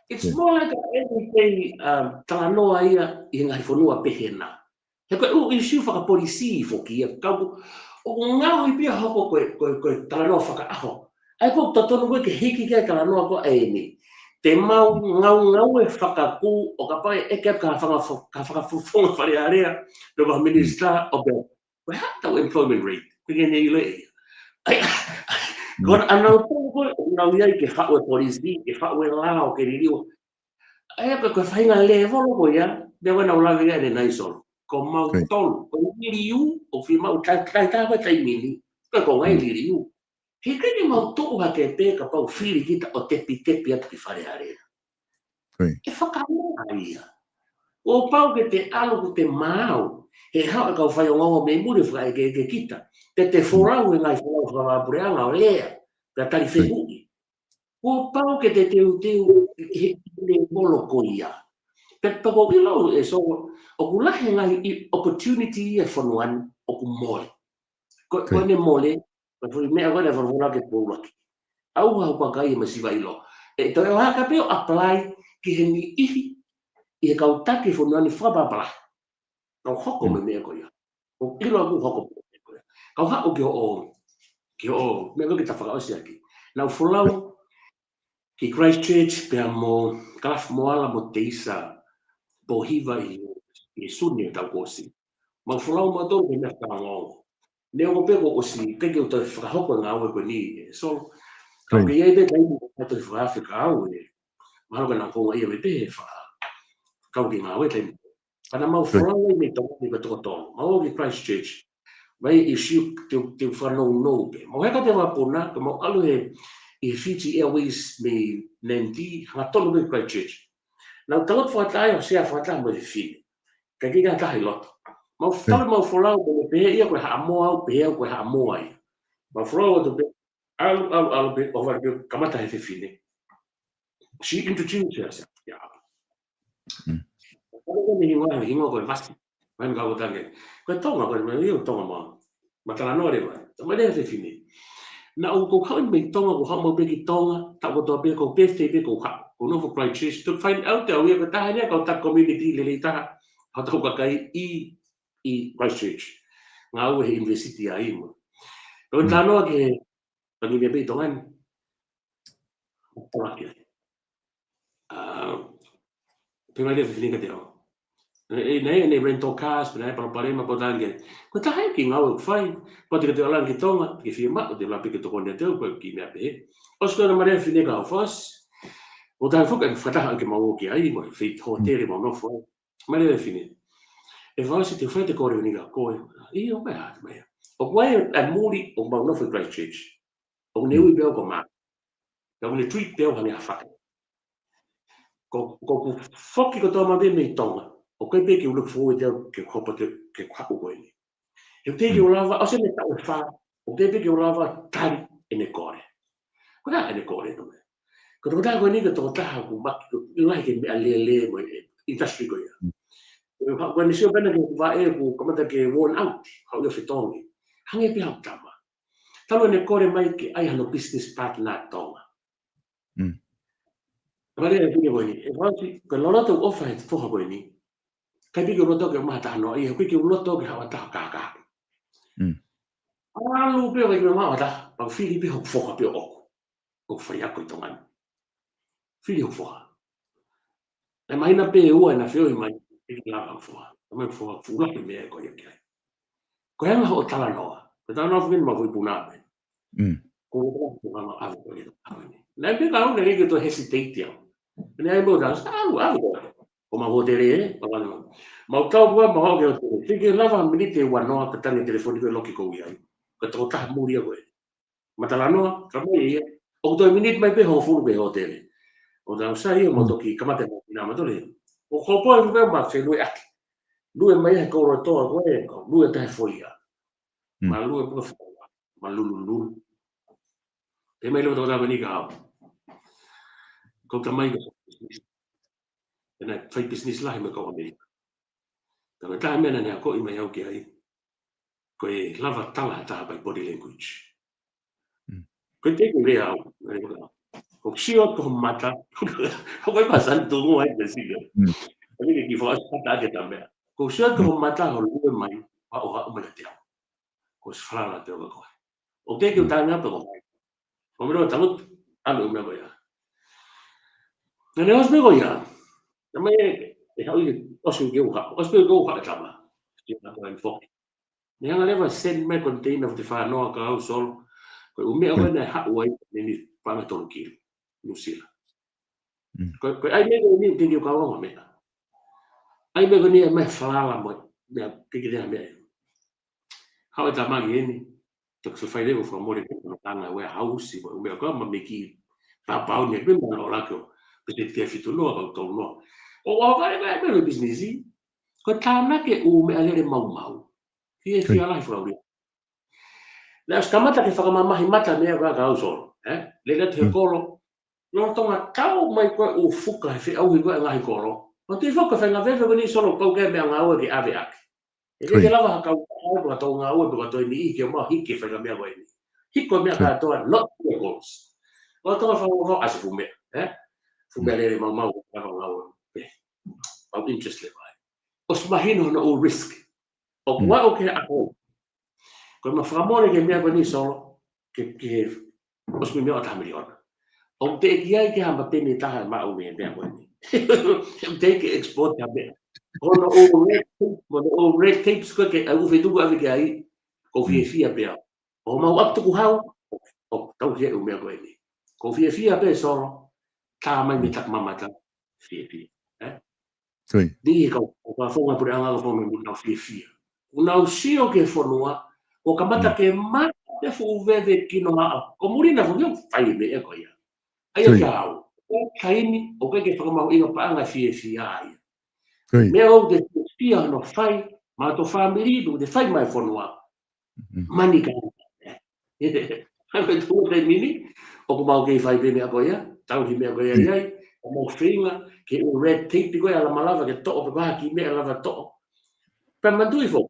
It's more like everyday talanoa ia I ngai fonua pehena. He ko issue fa polisi fo ki ka o ngau I pia hoko ko talanoa fa aho. Ai ko totonu ko ke hiki ke talanoa ko ni. Te mau ngau e whakaku o ka pai e ke ka whakafufonga whare area no wa minister o be. We have to employment rate. Ko ke nei le. Ai ko anau ko ngau ia ke fa o polisi ke fa o lao ke rio. Ai ko whainga level ko ia. Be wana ula ia ne nai solo. Ko mau tolu. Ko iriu o fi mau tai mini. Ko ngai iriu. He kene mau tō ha ke te ka pau whiri kita o tepi atu ki whare area. E whakamoa ia. O pau ke te alo ko te māu. He hao e kau whai o ngongo me muri whai ke kita. Te whorau e ngai whorau whakapureanga o lea. Pea tari whehui. O pau ke te teu he molo ko ia. Pea pako ilo e so o kulahe ngai opportunity e whanuan o ku mole. Ko ne mole. Pero me agora vou falar que por aqui. Au ha pa kai ma siwa ilo. E to ha ka peo apply ki he ni ihi I ka utaki fo nani fa ba bla. No hoko me ko ia. O ilo ku hoko. Ka ha o ke o me ko ta fa o si aqui. Na fulau ki Christchurch pe mo kalaf mo ala mo teisa po hiva I suni ta kosi. Ma fulau ma to me ka ngo. Ne o pego o si ke o te whakahoko ngā aue ko ni. So, ka ke iei te kai mo te whakawhika au e. Maharo ka nā konga ia me pehe ka ke ngā aue te mo. Pana mau whorau e me tonga ni ka toko tonu. Mau ki Christchurch. Mai I siu te whanau nou pe. Mau heka te wapona, ka mau alu I Fiji Airways me Nandi, hanga tonu me Christchurch. Nau talot whatai o sea whatai mo te whine. Ka ki ngā tahi loto. Mau whare mau wholau me pehe ia koe haa moa au pehe au koe haa moa ia. Ma froa do be al be over be kamata he fine. She introduced herself. Yeah. Ko ni hinga ko vasti. Man ga ko tange. Ko tonga ko me yo tonga ma. Matala no re ma. Ma de he fine. Na o ko ka me tonga ko ha mo be ki tonga, ta ko to be ko birthday be ko ha. Ko no for Christchurch to find out that we ta ne ko ta community le ta. Ha to ka kai i Christchurch. Nga o he university ai mo. Ko ta no ke pagi me be tongan. Prima di finire che e nei rental cars per ne parliamo con anche questa è che ngau fai poi che la che tonga che firma de la che to con te ko ki me be o sto na mare finire ga fos o da fu che fata anche ma o che ai mo fit hotel ma no fu mare finire e va se ti fai te corre venire ko io beh o poi è muri o ma no fu Christchurch o ne ui bel ko ma da un tweet bel ha fa ko foki ko toma be me tonga o kai pe ki u look forward ke hopa ke kwaku ko ni e te ki u lava o se me ta o fa o te pe ki u lava tari ene kore ko na ene kore to me ko to ta ko ni ko to ta ku ma i lai ke me ale mo industry ko ya ko ni se bena ke va e ku ko mata ke worn out how yo fitongi hange pe ha tama talo ene kore mai ke ai hano business partner tonga Vale le pune voi, e oggi con l'olotto offa è fuoco voi ni. Capi che un lotto che mata no, io qui che un lotto che ha ta caca. Ah, lu pe che ma ta, pa fili pe ho fuoco pe o. O fria ko to man. Fili ho fuoco. E mai na pe u na fio mai e la fuoco. Ma fuoco fuoco che me ko ye kai. Ko ya ho tala no. Ko ta no fin ma voi punabe. Ko ko ma ave ko ye. Na pe ka un ne che to hesitate ya. Ne ai mo da ave o ma votere o ma o tau wa ma ho ke ke lava minute wa no ka tani telefonico lo ki ko ia ka to ta muri ko ma tala no ka mo ia o to minute mai pe ho fu be hotel o da sa io mo to ki ka ma te na ma to le o ko po be ma se lui ak lui mai ko ro to ko e ko lui ta foia ma lui po ma lu e mai lo to da veni ka ko ka mai na fai business la me ko me Tapi tā mena nea ko i mai au ki ai. Ko e lava tala tā by body language. Ko te ki rea au. Ko siot ko mata. Ko e pasan tungu ai te siga. Tapi ki fo asa ke tambe. Ko siot ko mata ho lu mai pa o ha o mena te au. Ko sfrala te o ko. O te ki ta nga pa ko. Ko mero tamut alo me ko ya. Ne os me ko ya. Tama e hau i osu ke uha. Osu ke uha tama. Sina ko en fo. Nga leva send me container of the fire no ka au sol ko umi au na ha wai ni pa me ton ki New Zealand ko ai me ni te ka wa me ai me ni me fala mo me ke ke me ha ta ma ni to se fai levo fo mo de no tanga we house mo me ko ma me ki pa pa ni be mo la ko pe te fitu no ka to no o va me business ko tama ke u me ale mau Fie ala fo Na skamata ke whakamamahi mata mea ka au solo. Le te kolo. No tonga tau mai koe o fuka he whi auhi koe ngahi kolo. No te whaka whenga wewe wani solo pau kea mea ngā ua ki ave ake. E ke lawa haka au ka tau ngā ua pika toi ni ike o maa hike whenga mea koe ni. Hiko mea ka toa not the goals. No tonga whaka ase fu mea. Fu mea lere mau ka ngā ua. Au interest le vai. O smahino na o risk. O kua o ke ako. Ko ma famore ke mea ni solo ke os me mea ta miliona. O te ki ai ke hamba pene taha ma o me mea ni. Te ke export ka mea. Ono o red tapes ko ke au fe tu ave ke ai ko fia pea. O ma up to hau o tau ke o mea ko ni. Ko fia pe solo ta mai me tak mamata fia. Di ko pa fonga por anga ko me na fia. Una usio ke fonua o ka mata ke ma te fu veve ki no ha o muri na fu fai me e ko ia ai o ka o kaini o ke whakamau inga paanga fie ai me o te fia no fai ma to family do te fai mai fonua mani ka Hanga tu te mini o ko mau ke fai pe me ko ia tau ki me ko ia ia o mo finga ke o red tape ko ala malava ke to o ba ki me ala to pe mandu fo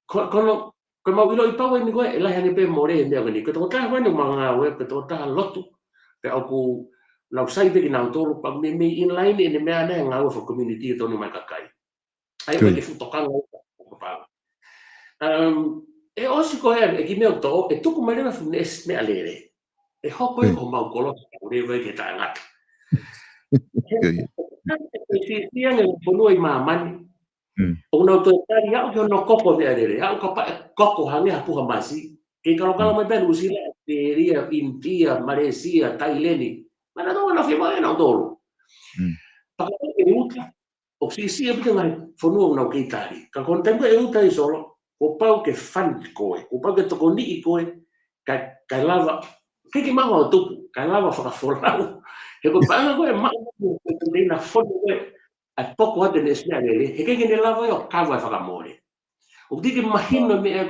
kono ko mau ilo i pau ni ko e la hani pe more me ko ni ko to ka wanu manga we pe to ta lotu pe o ku lau sai pe ki nau tolu pa me in line ni me ana ngau fo community to ni mai kakai ai we ke fu tokanga ko pa e osi ko e ki me to e tuku mai na fu nes me alere e hoko e ko mau kolo o re we ke ta ngata si si anga ko no i mamani o no to tari ya o no kopo de alere ya ko pa koko hangi hapu hamasi ke kalo kalo mai ben usila Nigeria, India, Malaysia, Thailand mana no na fi mai na tolo pa ko e uta o si si e ngai fo no na ke tari ka kon tempo e uta i solo o pau ke fan ko o pau ke to ni ko ka lava que más o tu calava fa forau e ko pa ko e ma ko nei na foto ko a poco ate ne sna le e que ne lava yo cava fa amore o di que imagino me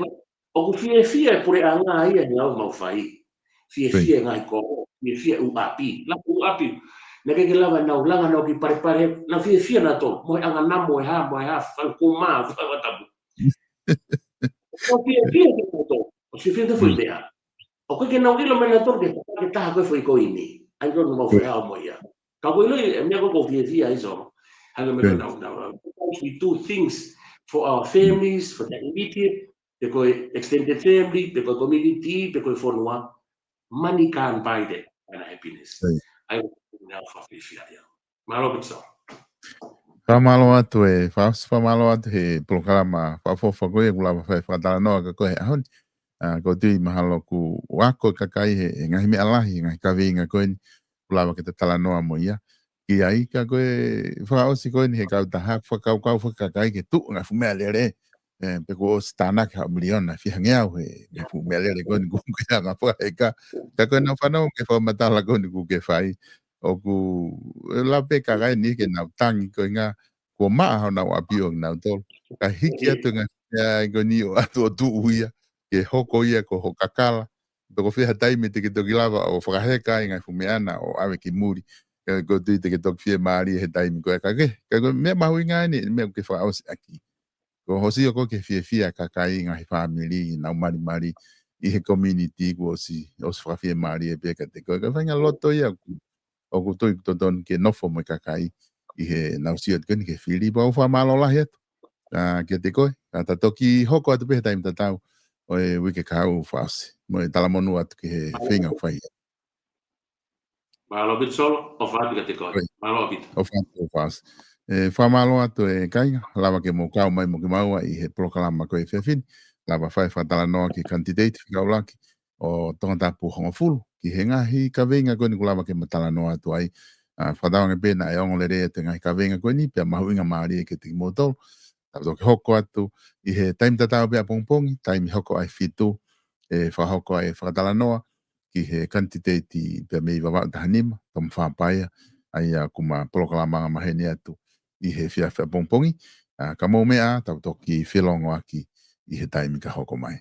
o ku fie por anga ai e nga mau fai fie ngai ko fie u api la u api ne que lava na ulanga no ki pare na fie na to mo anga na mo ha fa ko ma fa tabu o fie to o fie to foi bea o que não ilo me na torre que tá ko foi ko ini ai no mo foi a mo ya ka ko ilo me ko via iso hanga me na we do things for our families for the immediate the ko extended family the community the ko for no money can't buy that and happiness I now for fia ya malo bitso Famalo atu e famalo atu he programa fa go e gula fa dala no ko he hon ko tui mahalo ku wako kakai he ngahi me alahi ngahi ka vinga ko en gula ke te tala no mo ia ki ai ka ko fa o si ko ni he ka ta ha fa ka kakai ke tu nga fu me alere pe ko stana ka milion na fi hangea he me fu me alere ko ni ku ka nga fa ka ko na fa no ke fa mata la ko ni ku ke fai o ku la pe ka ga ni ke na tangi ko nga ko ma ha na wa pio na to ka hiki atu nga ko ni o atu tu uia ke hoko ia ko hokakala ko fia taimi te ke toki lava o whakaheka i ngai fumeana o awe ki muri ko tui te ke toki fia maari he taimi ko e kake ko mea mahui ngai ni mea ke whaosi aki ko hosi o ko ke fia kakai i ngai family i nau mari i he community ko osi whakafia maari e peka te ko whainga loto ia o ko tui toton ke nofo mo kakai i he nau siot kani ke whiri pa o whamalola he ke te koe ta toki hoko atu pe he taimi tatau o e wike kau fasi mo e tala monu atu ki he whinga whai. Malo bit solo o fati ka te koe. Malo bit. O fasi. E whamalo atu e kainga, lava ke mo kau mai mo ki maua i he prokalama koe whiawhini, lava whai whatala noa ki candidate whikau laki o tongatapu hongo fulu, ki he ngahi ka whinga koe ni kulava ke matala noa atu ai. Whadawange pēna e ongo le rea te ngahi ka whinga koe ni, pia mahuinga maari e ke te motolu, tato ke hoko atu i he taimi tatau pia pongpongi, taimi hoko ai fitu, e whahoko ai whakatala noa ki he candidate pia mei wawa tahanima, tom whapaia, ai a kuma polokalamanga mahene atu i he whiawhia pongpongi, ka mou mea tau toki whilongo aki i he taimi ka hoko mai.